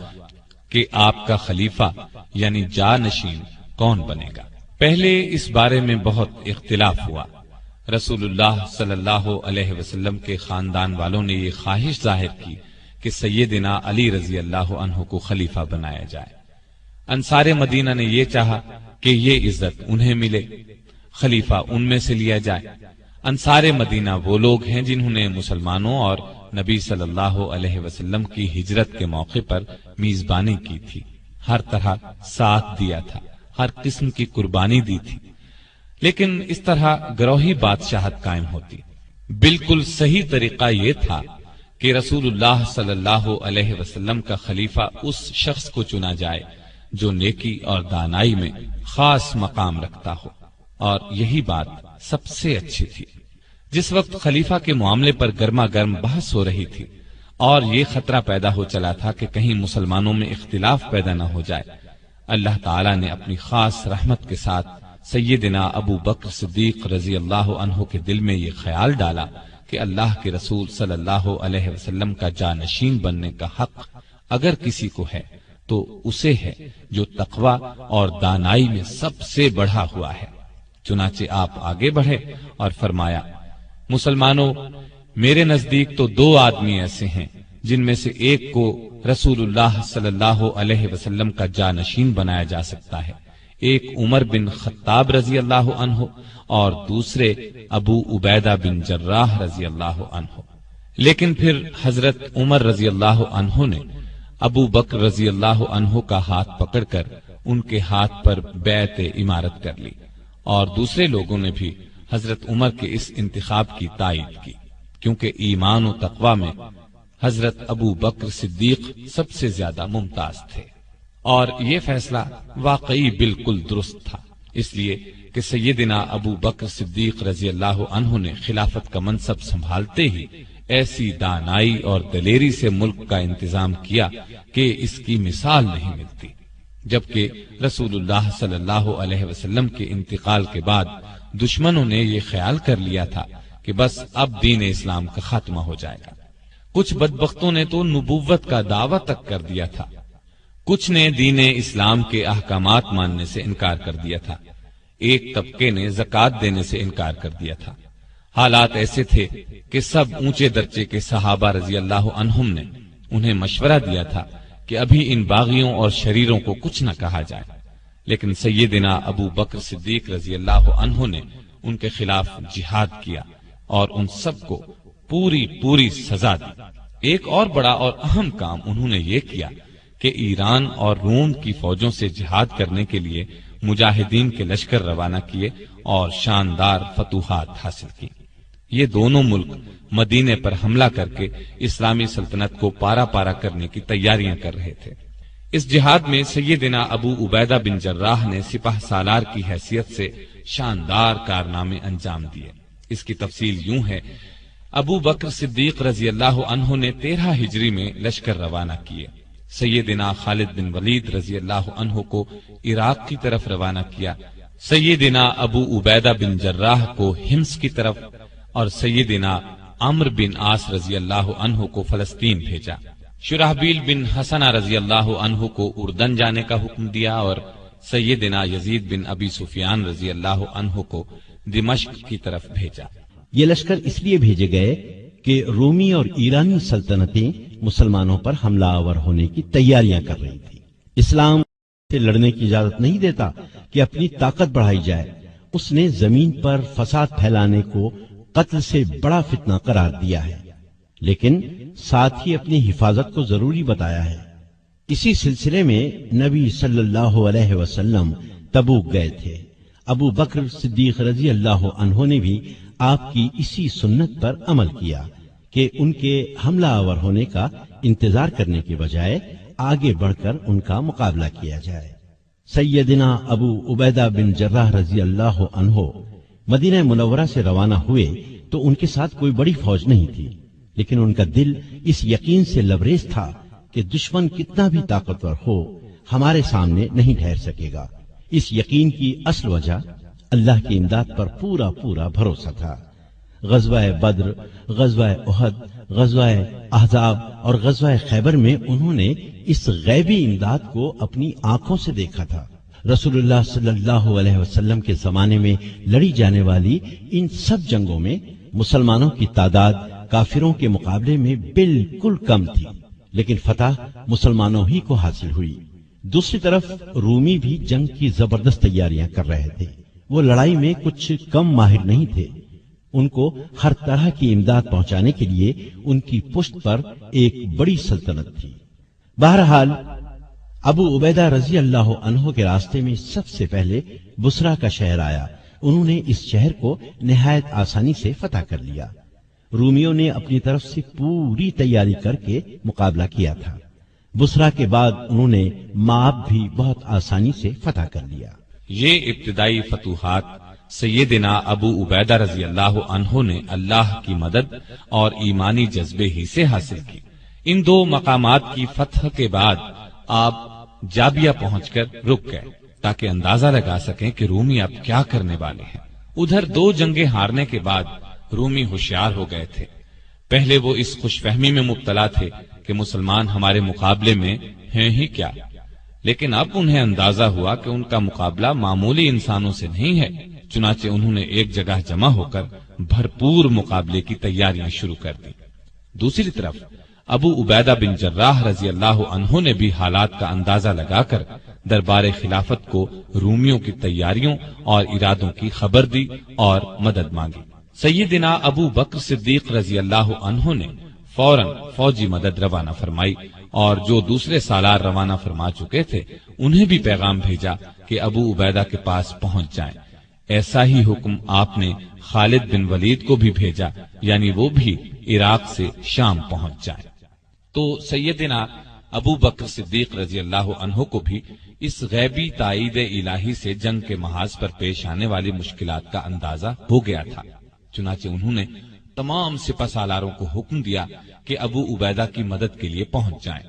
کہ آپ کا خلیفہ یعنی جانشین کون بنے گا۔ پہلے اس بارے میں بہت اختلاف ہوا۔ رسول اللہ صلی اللہ علیہ وسلم کے خاندان والوں نے یہ خواہش ظاہر کی کہ سیدنا علی رضی اللہ عنہ کو خلیفہ بنایا جائے۔ انصار مدینہ نے یہ چاہا کہ یہ عزت انہیں ملے، خلیفہ ان میں سے لیا جائے۔ انصار مدینہ وہ لوگ ہیں جنہوں نے مسلمانوں اور نبی صلی اللہ علیہ وسلم کی ہجرت کے موقع پر میزبانی کی تھی، ہر طرح ساتھ دیا تھا، ہر قسم کی قربانی دی تھی۔ لیکن اس طرح گروہی بادشاہت قائم ہوتی۔ بالکل صحیح طریقہ یہ تھا کہ رسول اللہ صلی اللہ علیہ وسلم کا خلیفہ اس شخص کو چنا جائے جو نیکی اور دانائی میں خاص مقام رکھتا ہو، اور یہی بات سب سے اچھی تھی۔ جس وقت خلیفہ کے معاملے پر گرما گرم بحث ہو رہی تھی اور یہ خطرہ پیدا ہو چلا تھا کہ کہیں مسلمانوں میں اختلاف پیدا نہ ہو جائے، اللہ تعالیٰ نے اپنی خاص رحمت کے ساتھ سیدنا ابو بکر صدیق رضی اللہ عنہ کے دل میں یہ خیال ڈالا کہ اللہ کے رسول صلی اللہ علیہ وسلم کا جانشین بننے کا حق اگر کسی کو ہے تو اسے ہے جو تقوی اور دانائی میں سب سے بڑھا ہوا ہے۔ چنانچہ آپ آگے بڑھے اور فرمایا، مسلمانوں، میرے نزدیک تو دو آدمی ایسے ہیں جن میں سے ایک کو رسول اللہ صلی اللہ علیہ وسلم کا جانشین بنایا جا سکتا ہے، ایک عمر بن خطاب رضی اللہ عنہ اور دوسرے ابو عبیدہ بن جراح رضی اللہ عنہ۔ لیکن پھر حضرت عمر رضی اللہ عنہ نے ابو بکر رضی اللہ عنہ کا ہاتھ پکڑ کر ان کے ہاتھ پر بیعت امارت کر لی، اور دوسرے لوگوں نے بھی حضرت عمر کے اس انتخاب کی تائید کی، کیونکہ ایمان و تقوی میں حضرت ابو بکر صدیق سب سے زیادہ ممتاز تھے، اور یہ فیصلہ واقعی بالکل درست تھا، اس لیے کہ سیدنا ابو بکر صدیق رضی اللہ عنہ نے خلافت کا منصب سنبھالتے ہی ایسی دانائی اور دلیری سے ملک کا انتظام کیا کہ اس کی مثال نہیں ملتی، جبکہ رسول اللہ صلی اللہ علیہ وسلم کے انتقال کے بعد دشمنوں نے یہ خیال کر لیا تھا کہ بس اب دین اسلام کا خاتمہ ہو جائے گا۔ کچھ بدبختوں نے تو نبوت کا دعویٰ تک کر دیا تھا، کچھ نے دین اسلام کے احکامات ماننے سے انکار کر دیا تھا، ایک طبقے نے زکوٰۃ دینے سے انکار کر دیا تھا۔ حالات ایسے تھے کہ سب اونچے درجے کے صحابہ رضی اللہ عنہم نے انہیں مشورہ دیا تھا کہ ابھی ان باغیوں اور شریروں کو کچھ نہ کہا جائے، لیکن سیدنا ابو بکر صدیق رضی اللہ عنہ نے ان کے خلاف جہاد کیا اور ان سب کو پوری سزا دی۔ ایک اور بڑا اور اہم کام انہوں نے یہ کیا کہ ایران اور روم کی فوجوں سے جہاد کرنے کے لیے مجاہدین کے لشکر روانہ کیے اور شاندار فتوحات حاصل کی۔ یہ دونوں ملک مدینے پر حملہ کر کے اسلامی سلطنت کو پارا پارا کرنے کی تیاریاں کر رہے تھے۔ اس جہاد میں سیدنا ابو عبیدہ بن جراح نے سپہ سالار کی حیثیت سے شاندار کارنامے انجام دیے۔ اس کی تفصیل یوں ہے، ابو بکر صدیق رضی اللہ عنہ نے 13 ہجری میں لشکر روانہ کیے، سیدنا خالد بن ولید رضی اللہ عنہ کو عراق کی طرف روانہ کیا، سیدنا ابو عبیدہ بن جراح کو حمص کی طرف اور سیدنا عمرو بن عاص رضی اللہ عنہ کو فلسطین بھیجا۔ شرحبیل بن حسنہ رضی اللہ عنہ کو اردن جانے کا حکم دیا اور سیدنا یزید بن ابی سفیان رضی اللہ عنہ کو دمشق کی طرف بھیجا۔ یہ لشکر اس لیے بھیجے گئے کہ رومی اور ایرانی سلطنتیں مسلمانوں پر حملہ آور ہونے کی تیاریاں کر رہی تھی۔ اسلام سے لڑنے کی اجازت نہیں دیتا کہ اپنی طاقت بڑھائی جائے، اس نے زمین پر فساد پھیلانے کو قتل سے بڑا فتنہ قرار دیا ہے، لیکن ساتھ ہی اپنی حفاظت کو ضروری بتایا ہے۔ اسی سلسلے میں نبی صلی اللہ علیہ وسلم تبوک گئے تھے۔ ابو بکر صدیق رضی اللہ عنہ نے بھی آپ کی اسی سنت پر عمل کیا کہ ان کے حملہ آور ہونے کا انتظار کرنے کے بجائے آگے بڑھ کر ان کا مقابلہ کیا جائے۔ سیدنا ابو عبیدہ بن جراح رضی اللہ عنہ مدینہ منورہ سے روانہ ہوئے تو ان کے ساتھ کوئی بڑی فوج نہیں تھی، لیکن ان کا دل اس یقین سے لبریز تھا کہ دشمن کتنا بھی طاقتور ہو ہمارے سامنے نہیں ٹھہر سکے گا۔ اس یقین کی اصل وجہ اللہ کی امداد پر پورا بھروسہ تھا۔ غزوہ بدر، غزوہ احد، غزوہ احزاب اور غزوہ خیبر میں انہوں نے اس غیبی امداد کو اپنی آنکھوں سے دیکھا تھا۔ رسول اللہ صلی اللہ علیہ وسلم کے زمانے میں لڑی جانے والی ان سب جنگوں میں مسلمانوں کی تعداد کافروں کے مقابلے میں بالکل کم تھی، لیکن فتح مسلمانوں ہی کو حاصل ہوئی۔ دوسری طرف رومی بھی جنگ کی زبردست تیاریاں کر رہے تھے۔ وہ لڑائی میں کچھ کم ماہر نہیں تھے، ان کو ہر طرح کی امداد پہنچانے کے لیے ان کی پشت پر ایک بڑی سلطنت تھی۔ بہرحال ابو عبیدہ رضی اللہ عنہ کے راستے میں سب سے پہلے بصرہ کا شہر آیا۔ انہوں نے اس شہر کو نہایت آسانی سے فتح کر لیا۔ رومیوں نے اپنی طرف سے پوری تیاری کر کے مقابلہ کیا تھا۔ بصرہ کے بعد انہوں نے مآب بھی بہت آسانی سے فتح کر لیا۔ یہ ابتدائی فتوحات سیدنا ابو عبیدہ رضی اللہ عنہ نے اللہ کی مدد اور ایمانی جذبے ہی سے حاصل کی۔ ان دو مقامات کی فتح کے بعد آپ جابیہ پہنچ کر رک گئے تاکہ اندازہ لگا سکیں کہ رومی اب کیا کرنے والے ہیں۔ ادھر 2 جنگیں ہارنے کے بعد رومی ہوشیار ہو گئے تھے۔ پہلے وہ اس خوش فہمی میں مبتلا تھے کہ مسلمان ہمارے مقابلے میں ہیں ہی کیا، لیکن اب انہیں اندازہ ہوا کہ ان کا مقابلہ معمولی انسانوں سے نہیں ہے، چنانچہ انہوں نے ایک جگہ جمع ہو کر بھرپور مقابلے کی تیاریاں شروع کر دی۔ دوسری طرف ابو عبیدہ بن جراح رضی اللہ عنہ نے بھی حالات کا اندازہ لگا کر دربار خلافت کو رومیوں کی تیاریوں اور ارادوں کی خبر دی اور مدد مانگی۔ سیدنا ابو بکر صدیق رضی اللہ عنہ نے فوراً فوجی مدد روانہ فرمائی اور جو دوسرے سالار روانہ فرما چکے تھے انہیں بھی پیغام بھیجا کہ ابو عبیدہ کے پاس پہنچ جائیں۔ ایسا ہی حکم آپ نے خالد بن ولید کو بھی بھیجا، یعنی وہ بھی عراق سے شام پہنچ جائیں۔ تو سیدنا ابو بکر صدیق رضی اللہ عنہ کو بھی اس غیبی تائید الہی سے جنگ کے محاذ پر پیش آنے والی مشکلات کا اندازہ ہو گیا تھا، چنانچہ انہوں نے تمام سپہ سالاروں کو حکم دیا کہ ابو عبیدہ کی مدد کے لیے پہنچ جائیں۔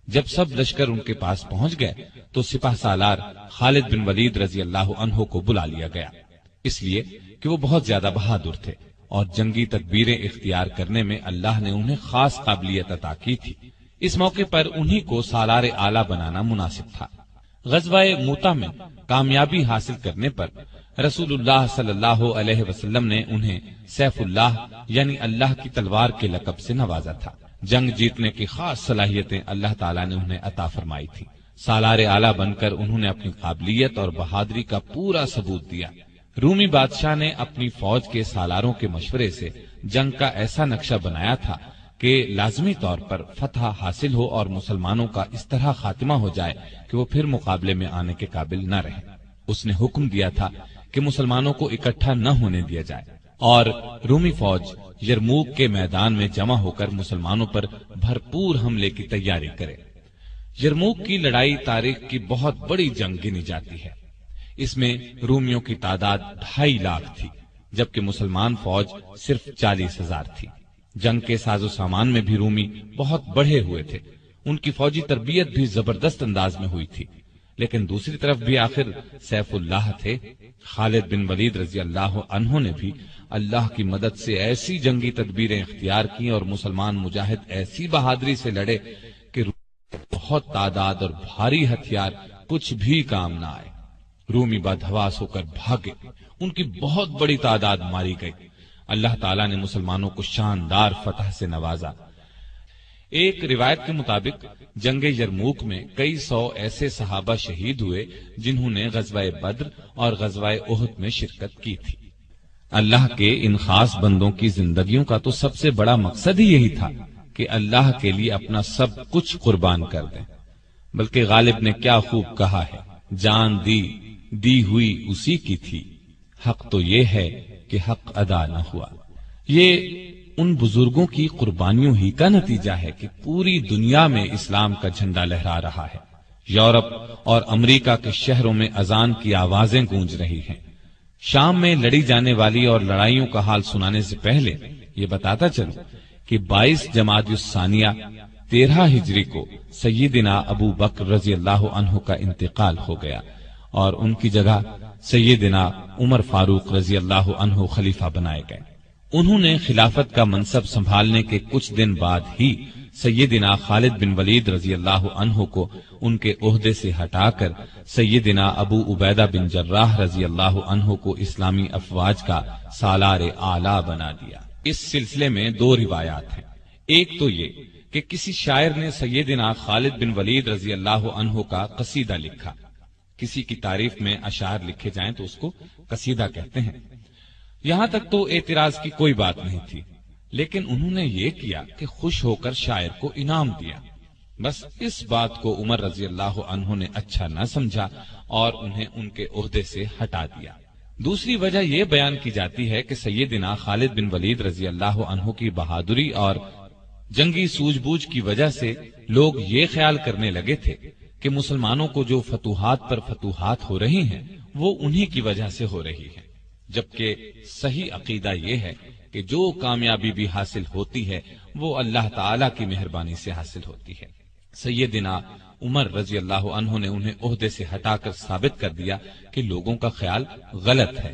جب سب لشکر ان کے پاس پہنچ گئے تو سپہ سالار خالد بن ولید رضی اللہ عنہ کو بلا لیا گیا، اس لیے کہ وہ بہت زیادہ بہادر تھے اور جنگی تدبیریں اختیار کرنے میں اللہ نے انہیں خاص قابلیت عطا کی تھی۔ اس موقع پر انہی کو سالار اعلیٰ بنانا مناسب تھا۔ غزوہ موتا میں کامیابی حاصل کرنے پر رسول اللہ صلی اللہ علیہ وسلم نے انہیں سیف اللہ یعنی اللہ کی تلوار کے لقب سے نوازا تھا۔ جنگ جیتنے کی خاص صلاحیتیں اللہ تعالیٰ نے انہیں عطا فرمائی تھی۔ سالار اعلیٰ بن کر انہوں نے اپنی قابلیت اور بہادری کا پورا ثبوت دیا۔ رومی بادشاہ نے اپنی فوج کے سالاروں کے مشورے سے جنگ کا ایسا نقشہ بنایا تھا کہ لازمی طور پر فتح حاصل ہو اور مسلمانوں کا اس طرح خاتمہ ہو جائے کہ وہ پھر مقابلے میں آنے کے قابل نہ رہیں۔ اس نے حکم دیا تھا کہ مسلمانوں کو اکٹھا نہ ہونے دیا جائے اور رومی فوج یرموک کے میدان میں جمع ہو کر مسلمانوں پر بھرپور حملے کی تیاری کرے۔ یرموک کی لڑائی تاریخ کی بہت بڑی جنگ گنی جاتی ہے۔ اس میں رومیوں کی تعداد 2.5 لاکھ تھی، جبکہ مسلمان فوج صرف 40,000 تھی۔ جنگ کے ساز و سامان میں بھی رومی بہت بڑھے ہوئے تھے، ان کی فوجی تربیت بھی زبردست انداز میں ہوئی تھی، لیکن دوسری طرف بھی آخر سیف اللہ تھے۔ خالد بن ولید رضی اللہ عنہ نے بھی اللہ کی مدد سے ایسی جنگی تدبیریں اختیار کی اور مسلمان مجاہد ایسی بہادری سے لڑے کہ بہت تعداد اور بھاری ہتھیار کچھ بھی کام نہ آئے۔ رومی بدحواس ہو کر بھاگے، ان کی بہت بڑی تعداد ماری گئی۔ اللہ تعالیٰ نے مسلمانوں کو شاندار فتح سے نوازا۔ ایک روایت کے مطابق جنگ یرموک میں کئی 100 ایسے صحابہ شہید ہوئے جنہوں نے غزوہ بدر اور غزوہ احد میں شرکت کی تھی۔ اللہ کے ان خاص بندوں کی زندگیوں کا تو سب سے بڑا مقصد ہی یہی تھا کہ اللہ کے لیے اپنا سب کچھ قربان کر دیں۔ بلکہ غالب نے کیا خوب کہا ہے، جان دی ہوئی اسی کی تھی، حق تو یہ ہے کہ حق ادا نہ ہوا۔ یہ ان بزرگوں کی قربانیوں ہی کا نتیجہ ہے کہ پوری دنیا میں اسلام کا جھنڈا لہرا رہا ہے۔ یورپ اور امریکہ کے شہروں میں اذان کی آوازیں گونج رہی ہیں۔ شام میں لڑی جانے والی اور لڑائیوں کا حال سنانے سے پہلے یہ بتاتا چلوں کہ 22 جمادی الثانیہ 13 ہجری کو سیدنا ابو بکر رضی اللہ عنہ کا انتقال ہو گیا اور ان کی جگہ سیدنا عمر فاروق رضی اللہ عنہ خلیفہ بنائے گئے۔ انہوں نے خلافت کا منصب سنبھالنے کے کچھ دن بعد ہی سیدنا خالد بن ولید رضی اللہ عنہ کو ان کے عہدے سے ہٹا کر سیدنا ابو عبیدہ بن جراح رضی اللہ عنہ کو اسلامی افواج کا سالار اعلیٰ بنا دیا۔ اس سلسلے میں 2 روایات ہیں۔ ایک تو یہ کہ کسی شاعر نے سیدنا خالد بن ولید رضی اللہ عنہ کا قصیدہ لکھا۔ کسی کی تعریف میں اشعار لکھے جائیں تو اس کو قصیدہ کہتے ہیں۔ یہاں تک تو اعتراض کی کوئی بات نہیں تھی، لیکن انہوں نے یہ کیا کہ خوش ہو کر شاعر کو انعام دیا۔ بس اس بات کو عمر رضی اللہ عنہ نے اچھا نہ سمجھا اور انہیں ان کے عہدے سے ہٹا دیا۔ دوسری وجہ یہ بیان کی جاتی ہے کہ سیدنا خالد بن ولید رضی اللہ عنہ کی بہادری اور جنگی سوجھ بوجھ کی وجہ سے لوگ یہ خیال کرنے لگے تھے کہ مسلمانوں کو جو فتوحات پر فتوحات ہو رہی ہیں وہ انہی کی وجہ سے ہو رہی ہے، جبکہ صحیح عقیدہ یہ ہے کہ جو کامیابی بھی حاصل ہوتی ہے وہ اللہ تعالی کی مہربانی سے حاصل ہوتی ہے۔ سیدنا عمر رضی اللہ عنہ نے انہیں عہدے سے ہٹا کر ثابت کر دیا کہ لوگوں کا خیال غلط ہے۔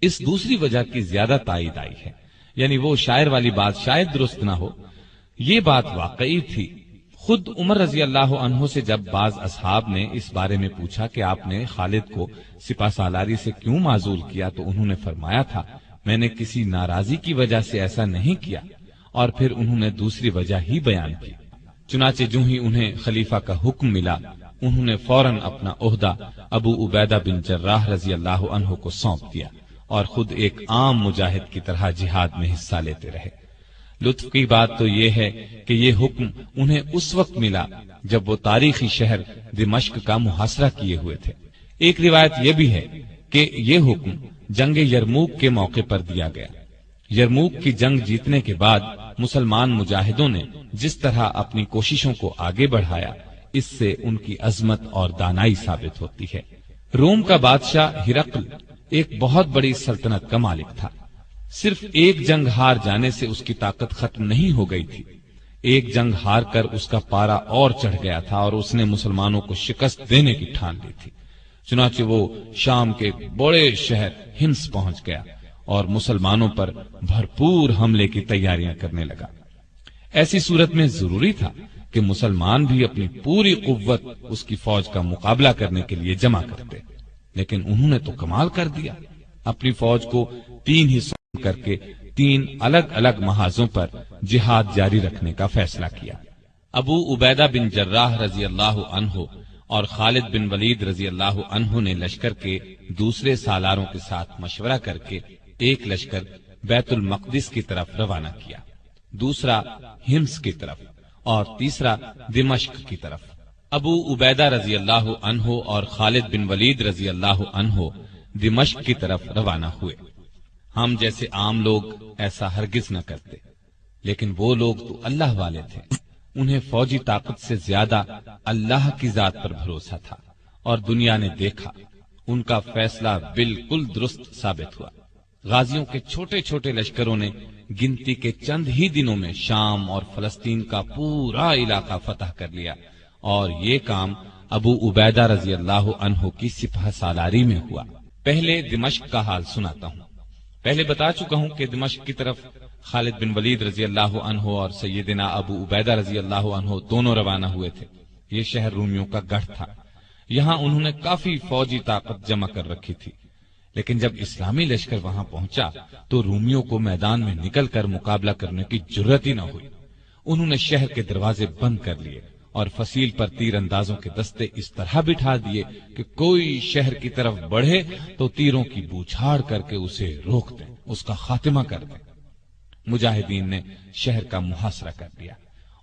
اس دوسری وجہ کی زیادہ تائید آئی ہے، یعنی وہ شاعر والی بات شاید درست نہ ہو، یہ بات واقعی تھی۔ خود عمر رضی اللہ عنہ سے جب بعض اصحاب نے اس بارے میں پوچھا کہ آپ نے خالد کو سپہ سالاری سے کیوں معزول کیا، تو انہوں نے فرمایا تھا میں نے کسی ناراضی کی وجہ سے ایسا نہیں کیا، اور پھر انہوں نے دوسری وجہ ہی بیان کی۔ چنانچہ جو ہی انہیں خلیفہ کا حکم ملا، انہوں نے فوراً اپنا عہدہ ابو عبیدہ بن جراح رضی اللہ عنہ کو سونپ دیا اور خود ایک عام مجاہد کی طرح جہاد میں حصہ لیتے رہے۔ لطف کی بات تو یہ ہے کہ یہ حکم انہیں اس وقت ملا جب وہ تاریخی شہر دمشق کا محاصرہ کیے ہوئے تھے۔ ایک روایت یہ بھی ہے کہ یہ حکم جنگ یرموک کے موقع پر دیا گیا۔ یرموک کی جنگ جیتنے کے بعد مسلمان مجاہدوں نے جس طرح اپنی کوششوں کو آگے بڑھایا، اس سے ان کی عظمت اور دانائی ثابت ہوتی ہے۔ روم کا بادشاہ ہرقل ایک بہت بڑی سلطنت کا مالک تھا۔ صرف ایک جنگ ہار جانے سے اس کی طاقت ختم نہیں ہو گئی تھی، ایک جنگ ہار کر اس کا پارا اور چڑھ گیا تھا اور اس نے مسلمانوں کو شکست دینے کی ٹھان لی تھی۔ چنانچہ وہ شام کے بڑے شہر ہمس پہنچ گیا اور مسلمانوں پر بھرپور حملے کی تیاریاں کرنے لگا۔ ایسی صورت میں ضروری تھا کہ مسلمان بھی اپنی پوری قوت اس کی فوج کا مقابلہ کرنے کے لیے جمع کرتے، لیکن انہوں نے تو کمال کر دیا، اپنی فوج کو 3 حصوں کر کے 3 الگ الگ محاذوں پر جہاد جاری رکھنے کا فیصلہ کیا۔ ابو عبیدہ بن جراح رضی اللہ عنہ اور خالد بن ولید رضی اللہ عنہ نے لشکر کے دوسرے سالاروں کے ساتھ مشورہ کر کے ایک لشکر بیت المقدس کی طرف روانہ کیا، دوسرا ہمس کی طرف اور تیسرا دمشق کی طرف۔ ابو عبیدہ رضی اللہ عنہ اور خالد بن ولید رضی اللہ عنہ دمشق کی طرف روانہ ہوئے۔ ہم جیسے عام لوگ ایسا ہرگز نہ کرتے، لیکن وہ لوگ تو اللہ والے تھے، انہیں فوجی طاقت سے زیادہ اللہ کی ذات پر بھروسہ تھا، اور دنیا نے دیکھا ان کا فیصلہ بالکل درست ثابت ہوا۔ غازیوں کے چھوٹے چھوٹے لشکروں نے گنتی کے چند ہی دنوں میں شام اور فلسطین کا پورا علاقہ فتح کر لیا، اور یہ کام ابو عبیدہ رضی اللہ عنہ کی سپہ سالاری میں ہوا۔ پہلے دمشق کا حال سناتا ہوں۔ پہلے بتا چکا ہوں کہ دمشق کی طرف خالد بن ولید رضی اللہ عنہ اور سیدنا ابو عبیدہ رضی اللہ عنہ دونوں روانہ ہوئے تھے۔ یہ شہر رومیوں کا گڑھ تھا، یہاں انہوں نے کافی فوجی طاقت جمع کر رکھی تھی، لیکن جب اسلامی لشکر وہاں پہنچا تو رومیوں کو میدان میں نکل کر مقابلہ کرنے کی جرأت ہی نہ ہوئی۔ انہوں نے شہر کے دروازے بند کر لیے اور فصیل پر تیر اندازوں کے دستے اس طرح بٹھا دیے کہ کوئی شہر کی طرف بڑھے تو تیروں کی بوچھاڑ کر کے اسے روک دیں، اس کا خاتمہ کر دیں۔ مجاہدین نے شہر کا محاصرہ کر دیا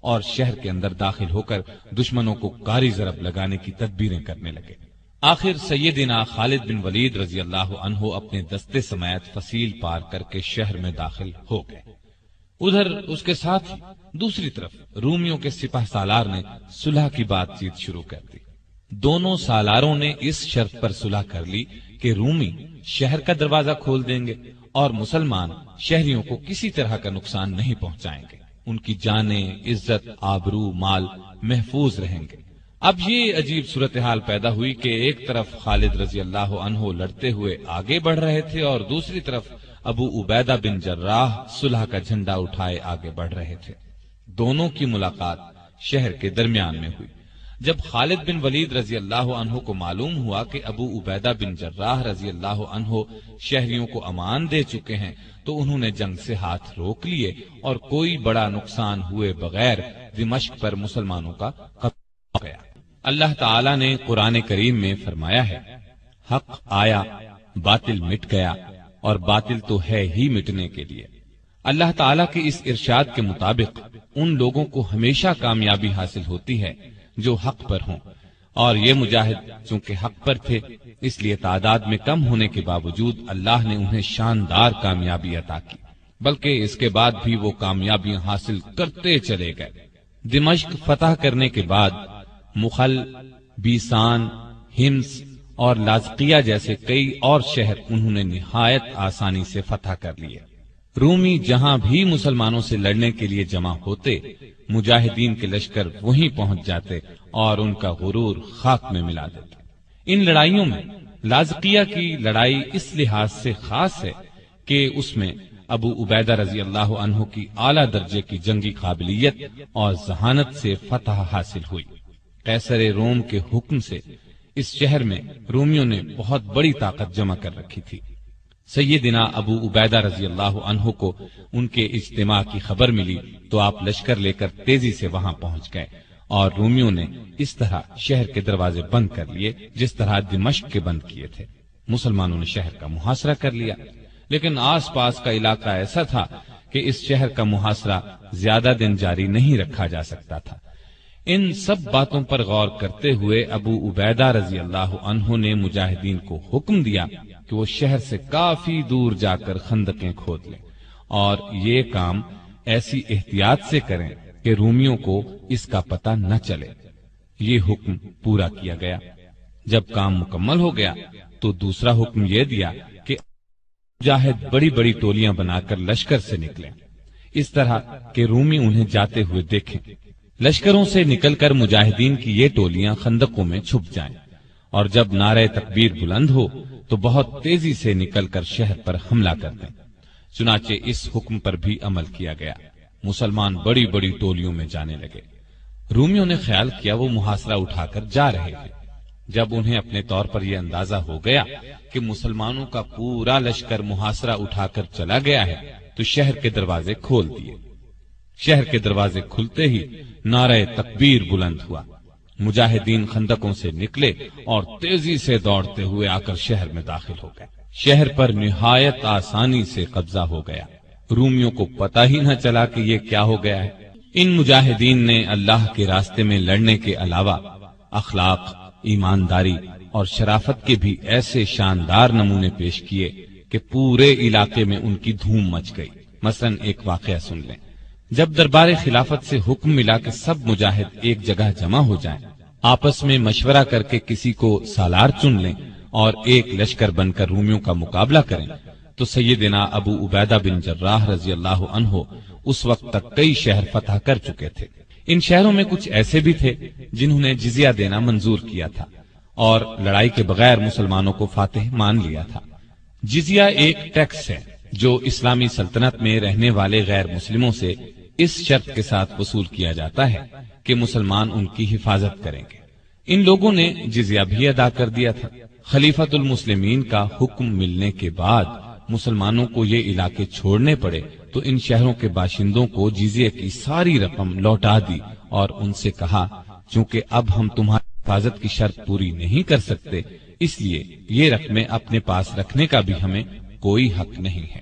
اور شہر کے اندر داخل ہو کر دشمنوں کو کاری ضرب لگانے کی تدبیریں کرنے لگے۔ آخر سیدنا خالد بن ولید رضی اللہ عنہ اپنے دستے سمیت فصیل پار کر کے شہر میں داخل ہو گئے۔ ادھر اس کے ساتھ دوسری طرف رومیوں کے سپہ سالار نے صلح کی بات چیت شروع کر دی۔ دونوں سالاروں نے اس شرط پر صلح کر لی کہ رومی شہر کا دروازہ کھول دیں گے اور مسلمان شہریوں کو کسی طرح کا نقصان نہیں پہنچائیں گے، ان کی جانیں، عزت، آبرو، مال محفوظ رہیں گے۔ اب یہ عجیب صورتحال پیدا ہوئی کہ ایک طرف خالد رضی اللہ عنہ لڑتے ہوئے آگے بڑھ رہے تھے اور دوسری طرف ابو عبیدہ بن جراح صلح کا جھنڈا اٹھائے آگے بڑھ رہے تھے۔ دونوں کی ملاقات شہر کے درمیان میں ہوئی۔ جب خالد بن ولید رضی اللہ عنہ کو معلوم ہوا کہ ابو عبیدہ بن جراح رضی اللہ عنہ شہریوں کو امان دے چکے ہیں تو انہوں نے جنگ سے ہاتھ روک لیے اور کوئی بڑا نقصان ہوئے بغیر دمشق پر مسلمانوں کا قبضہ ہو گیا۔ اللہ تعالی نے قرآن کریم میں فرمایا ہے، حق آیا باطل مٹ گیا اور باطل تو ہے ہی مٹنے کے لیے۔ اللہ تعالیٰ کے اس ارشاد کے مطابق ان لوگوں کو ہمیشہ کامیابی حاصل ہوتی ہے جو حق پر ہوں، اور یہ مجاہد چونکہ حق پر تھے اس لیے تعداد میں کم ہونے کے باوجود اللہ نے انہیں شاندار کامیابی عطا کی، بلکہ اس کے بعد بھی وہ کامیابیاں حاصل کرتے چلے گئے۔ دمشق فتح کرنے کے بعد مخل، بیسان، ہمس اور لازقیہ جیسے کئی اور شہر انہوں نے نہایت آسانی سے فتح کر لیے۔ رومی جہاں بھی مسلمانوں سے لڑنے کے لیے جمع ہوتے مجاہدین کے لشکر وہیں پہنچ جاتے اور ان کا غرور خاک میں ملا دیتے۔ ان لڑائیوں میں لازقیہ کی لڑائی اس لحاظ سے خاص ہے کہ اس میں ابو عبیدہ رضی اللہ عنہ کی اعلیٰ درجے کی جنگی قابلیت اور ذہانت سے فتح حاصل ہوئی۔ قیصر روم کے حکم سے اس شہر میں رومیوں نے بہت بڑی طاقت جمع کر رکھی تھی۔ سیدنا ابو عبیدہ رضی اللہ عنہ کو ان کے اجتماع کی خبر ملی تو آپ لشکر لے کر تیزی سے وہاں پہنچ گئے اور رومیوں نے اس طرح شہر کے دروازے بند کر لیے جس طرح دمشق کے بند کیے تھے۔ مسلمانوں نے شہر کا محاصرہ کر لیا، لیکن آس پاس کا علاقہ ایسا تھا کہ اس شہر کا محاصرہ زیادہ دن جاری نہیں رکھا جا سکتا تھا۔ ان سب باتوں پر غور کرتے ہوئے ابو عبیدہ رضی اللہ عنہ نے مجاہدین کو حکم دیا کہ وہ شہر سے کافی دور جا کر خندقیں کھود لیں اور یہ کام ایسی احتیاط سے کریں کہ رومیوں کو اس کا پتہ نہ چلے۔ یہ حکم پورا کیا گیا۔ جب کام مکمل ہو گیا تو دوسرا حکم یہ دیا کہ مجاہد بڑی بڑی ٹولیاں بنا کر لشکر سے نکلیں، اس طرح کہ رومی انہیں جاتے ہوئے دیکھیں۔ لشکروں سے نکل کر مجاہدین کی یہ ٹولیاں خندقوں میں چھپ جائیں اور جب نعرہ تکبیر بلند ہو تو بہت تیزی سے نکل کر شہر پر حملہ کر دیں۔ چنانچہ اس حکم پر بھی عمل کیا گیا۔ مسلمان بڑی بڑی ٹولیوں میں جانے لگے۔ رومیوں نے خیال کیا وہ محاصرہ اٹھا کر جا رہے ہیں۔ جب انہیں اپنے طور پر یہ اندازہ ہو گیا کہ مسلمانوں کا پورا لشکر محاصرہ اٹھا کر چلا گیا ہے تو شہر کے دروازے کھول دیے۔ شہر کے دروازے کھلتے ہی نعرہ تکبیر بلند ہوا۔ مجاہدین خندقوں سے نکلے اور تیزی سے دوڑتے ہوئے آ کر شہر میں داخل ہو گئے۔ شہر پر نہایت آسانی سے قبضہ ہو گیا۔ رومیوں کو پتہ ہی نہ چلا کہ یہ کیا ہو گیا ہے۔ ان مجاہدین نے اللہ کے راستے میں لڑنے کے علاوہ اخلاق، ایمانداری اور شرافت کے بھی ایسے شاندار نمونے پیش کیے کہ پورے علاقے میں ان کی دھوم مچ گئی۔ مثلا ایک واقعہ سن لیں۔ جب دربار خلافت سے حکم ملا کہ سب مجاہد ایک جگہ جمع ہو جائیں، آپس میں مشورہ کر کے کسی کو سالار چن لیں اور ایک لشکر بن کر رومیوں کا مقابلہ کریں، تو سیدنا ابو عبیدہ بن جراح رضی اللہ عنہ اس وقت تک کئی شہر فتح کر چکے تھے۔ ان شہروں میں کچھ ایسے بھی تھے جنہوں نے جزیہ دینا منظور کیا تھا اور لڑائی کے بغیر مسلمانوں کو فاتح مان لیا تھا۔ جزیہ ایک ٹیکس ہے جو اسلامی سلطنت میں رہنے والے غیر مسلموں سے اس شرط کے ساتھ وصول کیا جاتا ہے کہ مسلمان ان کی حفاظت کریں گے۔ ان لوگوں نے جزیہ بھی ادا کر دیا تھا۔ خلیفۃ المسلمین کا حکم ملنے کے بعد مسلمانوں کو یہ علاقے چھوڑنے پڑے تو ان شہروں کے باشندوں کو جزیے کی ساری رقم لوٹا دی اور ان سے کہا چونکہ اب ہم تمہاری حفاظت کی شرط پوری نہیں کر سکتے اس لیے یہ رقمیں اپنے پاس رکھنے کا بھی ہمیں کوئی حق نہیں ہے۔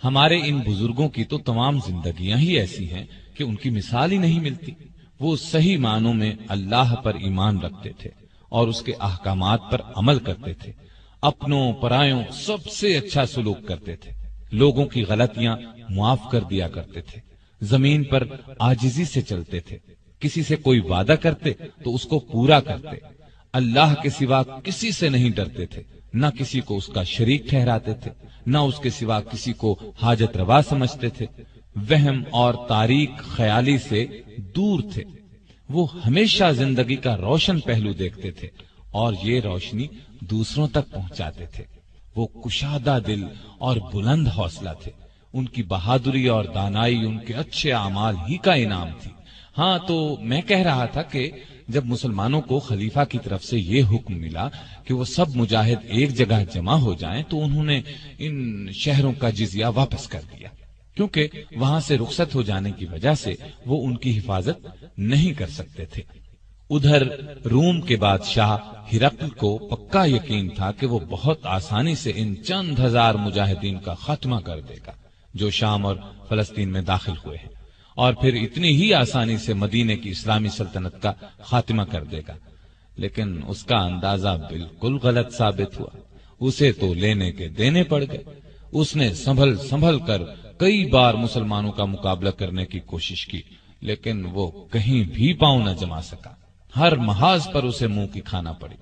ہمارے ان بزرگوں کی تو تمام زندگیاں ہی ایسی ہیں کہ ان کی مثال ہی نہیں ملتی۔ وہ صحیح معنوں میں اللہ پر ایمان رکھتے تھے اور اس کے احکامات پر عمل کرتے تھے، اپنوں پرایوں سب سے اچھا سلوک کرتے تھے، لوگوں کی غلطیاں معاف کر دیا کرتے تھے، زمین پر عاجزی سے چلتے تھے، کسی سے کوئی وعدہ کرتے تو اس کو پورا کرتے، اللہ کے سوا کسی سے نہیں ڈرتے تھے، نہ کسی کو اس کا شریک ٹھہراتے تھے، نہ اس کے سوا کسی کو حاجت روا سمجھتے تھے، وہم اور تاریک خیالی سے دور تھے۔ وہ ہمیشہ زندگی کا روشن پہلو دیکھتے تھے اور یہ روشنی دوسروں تک پہنچاتے تھے۔ وہ کشادہ دل اور بلند حوصلہ تھے۔ ان کی بہادری اور دانائی ان کے اچھے اعمال ہی کا انعام تھی۔ ہاں تو میں کہہ رہا تھا کہ جب مسلمانوں کو خلیفہ کی طرف سے یہ حکم ملا کہ وہ سب مجاہد ایک جگہ جمع ہو جائیں تو انہوں نے ان شہروں کا جزیہ واپس کر دیا، کیونکہ وہاں سے رخصت ہو جانے کی وجہ سے وہ ان کی حفاظت نہیں کر سکتے تھے۔ ادھر روم کے بادشاہ ہرقل کو پکا یقین تھا کہ وہ بہت آسانی سے ان چند ہزار مجاہدین کا خاتمہ کر دے گا جو شام اور فلسطین میں داخل ہوئے ہیں، اور پھر اتنی ہی آسانی سے مدینے کی اسلامی سلطنت کا خاتمہ کر دے گا۔ لیکن اس کا اندازہ بالکل غلط ثابت ہوا۔ اسے تو لینے کے دینے پڑ گئے۔ اس نے سنبھل کر کئی بار مسلمانوں کا مقابلہ کرنے کی کوشش کی، لیکن وہ کہیں بھی پاؤں نہ جما سکا۔ ہر محاذ پر اسے منہ کی کھانا پڑی۔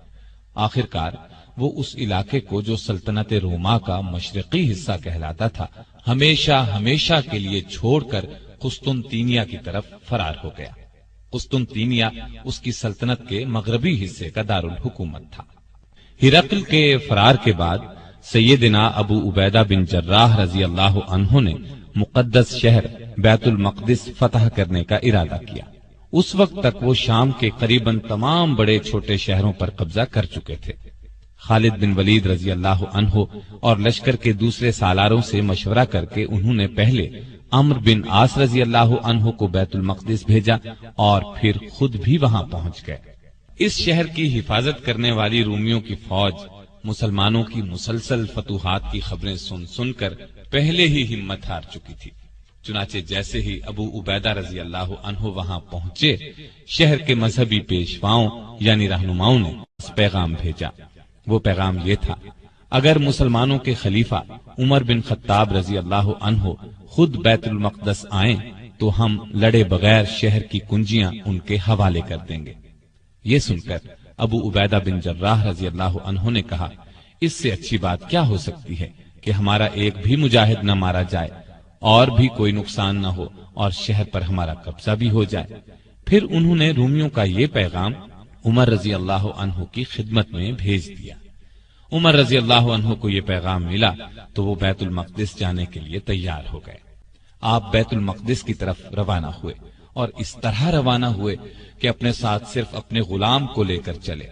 آخرکار وہ اس علاقے کو جو سلطنت روما کا مشرقی حصہ کہلاتا تھا ہمیشہ کے لیے چھوڑ کر قسطنطینیہ کی طرف فرار ہو گیا۔ قسطنطینیہ اس کی سلطنت کے مغربی حصے کا دارالحکومت تھا۔ ہرقل کے فرار کے بعد سیدنا ابو عبیدہ بن جراح رضی اللہ عنہ نے مقدس شہر بیت المقدس فتح کرنے کا ارادہ کیا۔ اس وقت تک وہ شام کے قریباً تمام بڑے چھوٹے شہروں پر قبضہ کر چکے تھے۔ خالد بن ولید رضی اللہ عنہ اور لشکر کے دوسرے سالاروں سے مشورہ کر کے انہوں نے پہلے عمرو بن عاص رضی اللہ عنہ کو بیت المقدس بھیجا اور پھر خود بھی وہاں پہنچ گئے۔ اس شہر کی حفاظت کرنے والی رومیوں کی فوج مسلمانوں کی مسلسل فتوحات کی خبریں سن سن کر پہلے ہی ہمت ہار چکی تھی۔ چنانچہ جیسے ہی ابو عبیدہ رضی اللہ عنہ وہاں پہنچے، شہر کے مذہبی پیشواؤں یعنی رہنماؤں نے پیغام بھیجا۔ وہ پیغام یہ تھا، اگر مسلمانوں کے خلیفہ عمر بن خطاب رضی اللہ عنہ خود بیت المقدس آئیں تو ہم لڑے بغیر شہر کی کنجیاں ان کے حوالے کر دیں گے۔ یہ سن کر ابو عبیدہ بن جراح رضی اللہ عنہ نے کہا، اس سے اچھی بات کیا ہو سکتی ہے کہ ہمارا ایک بھی مجاہد نہ مارا جائے اور بھی کوئی نقصان نہ ہو اور شہر پر ہمارا قبضہ بھی ہو جائے۔ پھر انہوں نے رومیوں کا یہ پیغام عمر رضی اللہ عنہ کی خدمت میں بھیج دیا۔ عمر رضی اللہ عنہ کو یہ پیغام ملا تو وہ بیت المقدس جانے کے لیے تیار ہو گئے۔ آپ بیت المقدس کی طرف روانہ ہوئے اور اس طرح روانہ ہوئے کہ اپنے ساتھ صرف اپنے غلام کو لے کر چلے۔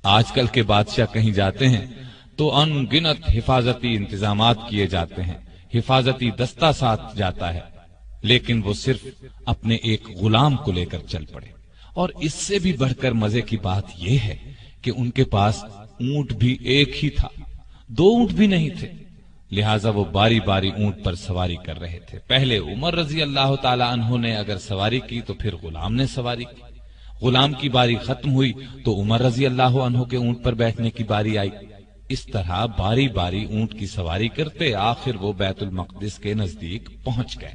آج کل کے بادشاہ کہیں جاتے ہیں تو ان گنت حفاظتی انتظامات کیے جاتے ہیں، حفاظتی دستہ ساتھ جاتا ہے، لیکن وہ صرف اپنے ایک غلام کو لے کر چل پڑے۔ اور اس سے بھی بڑھ کر مزے کی بات یہ ہے کہ ان کے پاس اونٹ بھی ایک ہی تھا، دو اونٹ بھی نہیں تھے، لہٰذا وہ باری باری اونٹ پر سواری کر رہے تھے۔ پہلے عمر رضی اللہ تعالی عنہ نے اگر سواری کی تو پھر غلام نے سواری کی، غلام کی باری ختم ہوئی تو عمر رضی اللہ عنہ کے اونٹ پر بیٹھنے کی باری آئی۔ اس طرح باری باری اونٹ کی سواری کرتے آخر وہ بیت المقدس کے نزدیک پہنچ گئے۔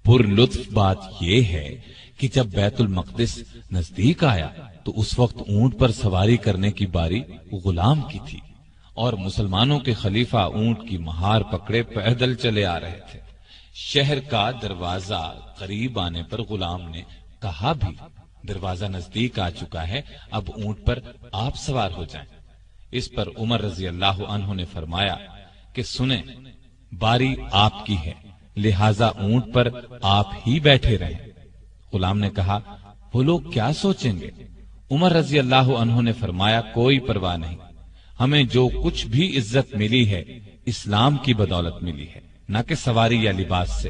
پر لطف بات یہ ہے کہ جب بیت المقدس نزدیک آیا تو اس وقت اونٹ پر سواری کرنے کی باری غلام کی تھی اور مسلمانوں کے خلیفہ اونٹ کی مہار پکڑے پیدل چلے آ رہے تھے۔ شہر کا دروازہ قریب آنے پر غلام نے کہا بھی، دروازہ نزدیک آ چکا ہے، اب اونٹ پر آپ سوار ہو جائیں۔ اس پر عمر رضی اللہ عنہ نے فرمایا کہ سنیں، باری آپ کی ہے، لہذا اونٹ پر آپ ہی بیٹھے رہیں۔ غلام نے کہا، وہ لوگ کیا سوچیں گے؟ عمر رضی اللہ عنہ نے فرمایا، کوئی پرواہ نہیں، ہمیں جو کچھ بھی عزت ملی ہے اسلام کی بدولت ملی ہے، نہ کہ سواری یا لباس سے۔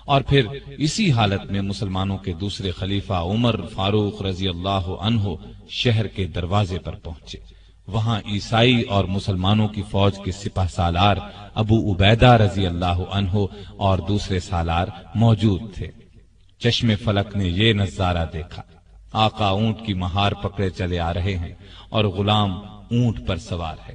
اور پھر اسی حالت میں مسلمانوں کے دوسرے خلیفہ عمر فاروق رضی اللہ عنہ شہر کے دروازے پر پہنچے۔ وہاں عیسائی اور مسلمانوں کی فوج کے سپہ سالار ابو عبیدہ رضی اللہ عنہ اور دوسرے سالار موجود تھے۔ چشم فلک نے یہ نظارہ دیکھا، آقا اونٹ کی مہار پکڑے چلے آ رہے ہیں اور غلام اونٹ پر سوار ہے۔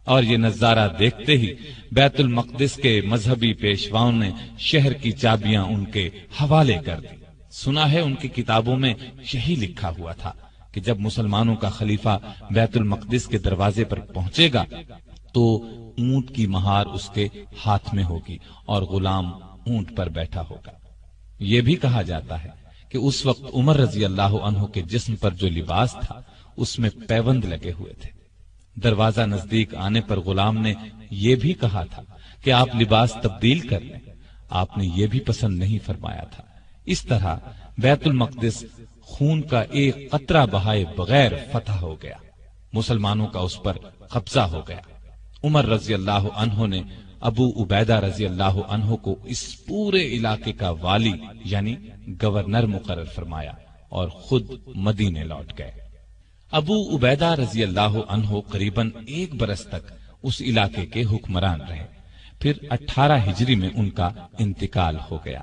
اور یہ نظارہ دیکھتے ہی بیت المقدس کے مذہبی پیشواؤں نے شہر کی چابیاں ان کے حوالے کر دی۔ سنا ہے ان کی کتابوں میں یہی لکھا ہوا تھا کہ جب مسلمانوں کا خلیفہ بیت المقدس کے دروازے پر پہنچے گا تو اونٹ کی مہار اس کے ہاتھ میں ہوگی اور غلام اونٹ پر بیٹھا ہوگا۔ یہ بھی کہا جاتا ہے کہ اس وقت عمر رضی اللہ عنہ کے جسم پر جو لباس تھا اس میں پیوند لگے ہوئے تھے۔ دروازہ نزدیک آنے پر غلام نے یہ بھی کہا تھا کہ آپ لباس تبدیل کر لیں، آپ نے یہ بھی پسند نہیں فرمایا تھا۔ اس طرح بیت المقدس خون کا ایک قطرہ بہائے بغیر فتح ہو گیا، مسلمانوں کا اس پر قبضہ ہو گیا۔ عمر رضی اللہ عنہ نے ابو عبیدہ رضی اللہ عنہ کو اس پورے علاقے کا والی یعنی گورنر مقرر فرمایا اور خود مدینے لوٹ گئے۔ ابو عبیدہ رضی اللہ عنہ قریباً 1 برس تک اس علاقے کے حکمران رہے۔ پھر 18 ہجری میں ان کا انتقال ہو گیا۔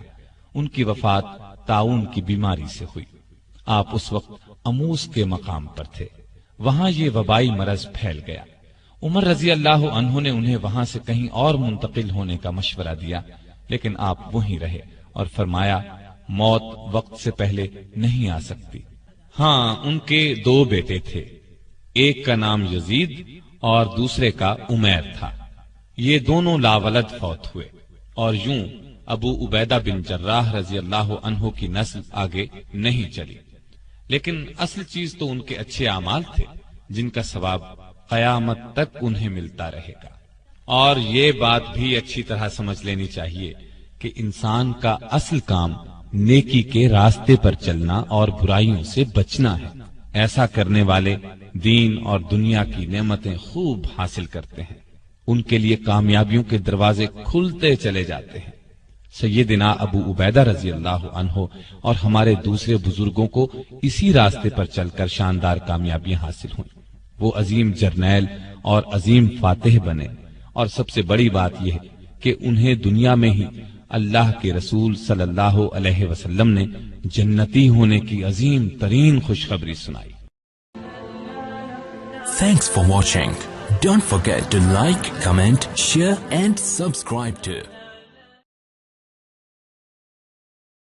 ان کی وفات طاعون کی بیماری سے ہوئی۔ آپ اس وقت اموس کے مقام پر تھے، وہاں یہ وبائی مرض پھیل گیا۔ عمر رضی اللہ عنہ نے انہیں وہاں سے کہیں اور منتقل ہونے کا مشورہ دیا، لیکن آپ وہیں رہے اور فرمایا موت وقت سے پہلے نہیں آ سکتی۔ ہاں، ان کے 2 بیٹے تھے، ایک کا نام یزید اور دوسرے کا عمیر تھا۔ یہ دونوں لاولد فوت ہوئے اور یوں ابو عبیدہ بن جراح رضی اللہ عنہ کی نسل آگے نہیں چلی، لیکن اصل چیز تو ان کے اچھے اعمال تھے جن کا ثواب قیامت تک انہیں ملتا رہے گا۔ اور یہ بات بھی اچھی طرح سمجھ لینی چاہیے کہ انسان کا اصل کام نیکی کے راستے پر چلنا اور برائیوں سے بچنا ہے۔ ایسا کرنے والے دین اور دنیا کی نعمتیں خوب حاصل کرتے ہیں، ان کے لیے کامیابیوں کے دروازے کھلتے چلے جاتے ہیں۔ سیدنا ابو عبیدہ رضی اللہ عنہ اور ہمارے دوسرے بزرگوں کو اسی راستے پر چل کر شاندار کامیابیاں حاصل ہوئیں۔ وہ عظیم جرنیل اور عظیم فاتح بنے، اور سب سے بڑی بات یہ ہے کہ انہیں دنیا میں ہی اللہ کے رسول صلی اللہ علیہ وسلم نے جنتی ہونے کی عظیم ترین خوشخبری سنائی۔ Thanks for watching. Don't forget to like, comment, share and subscribe to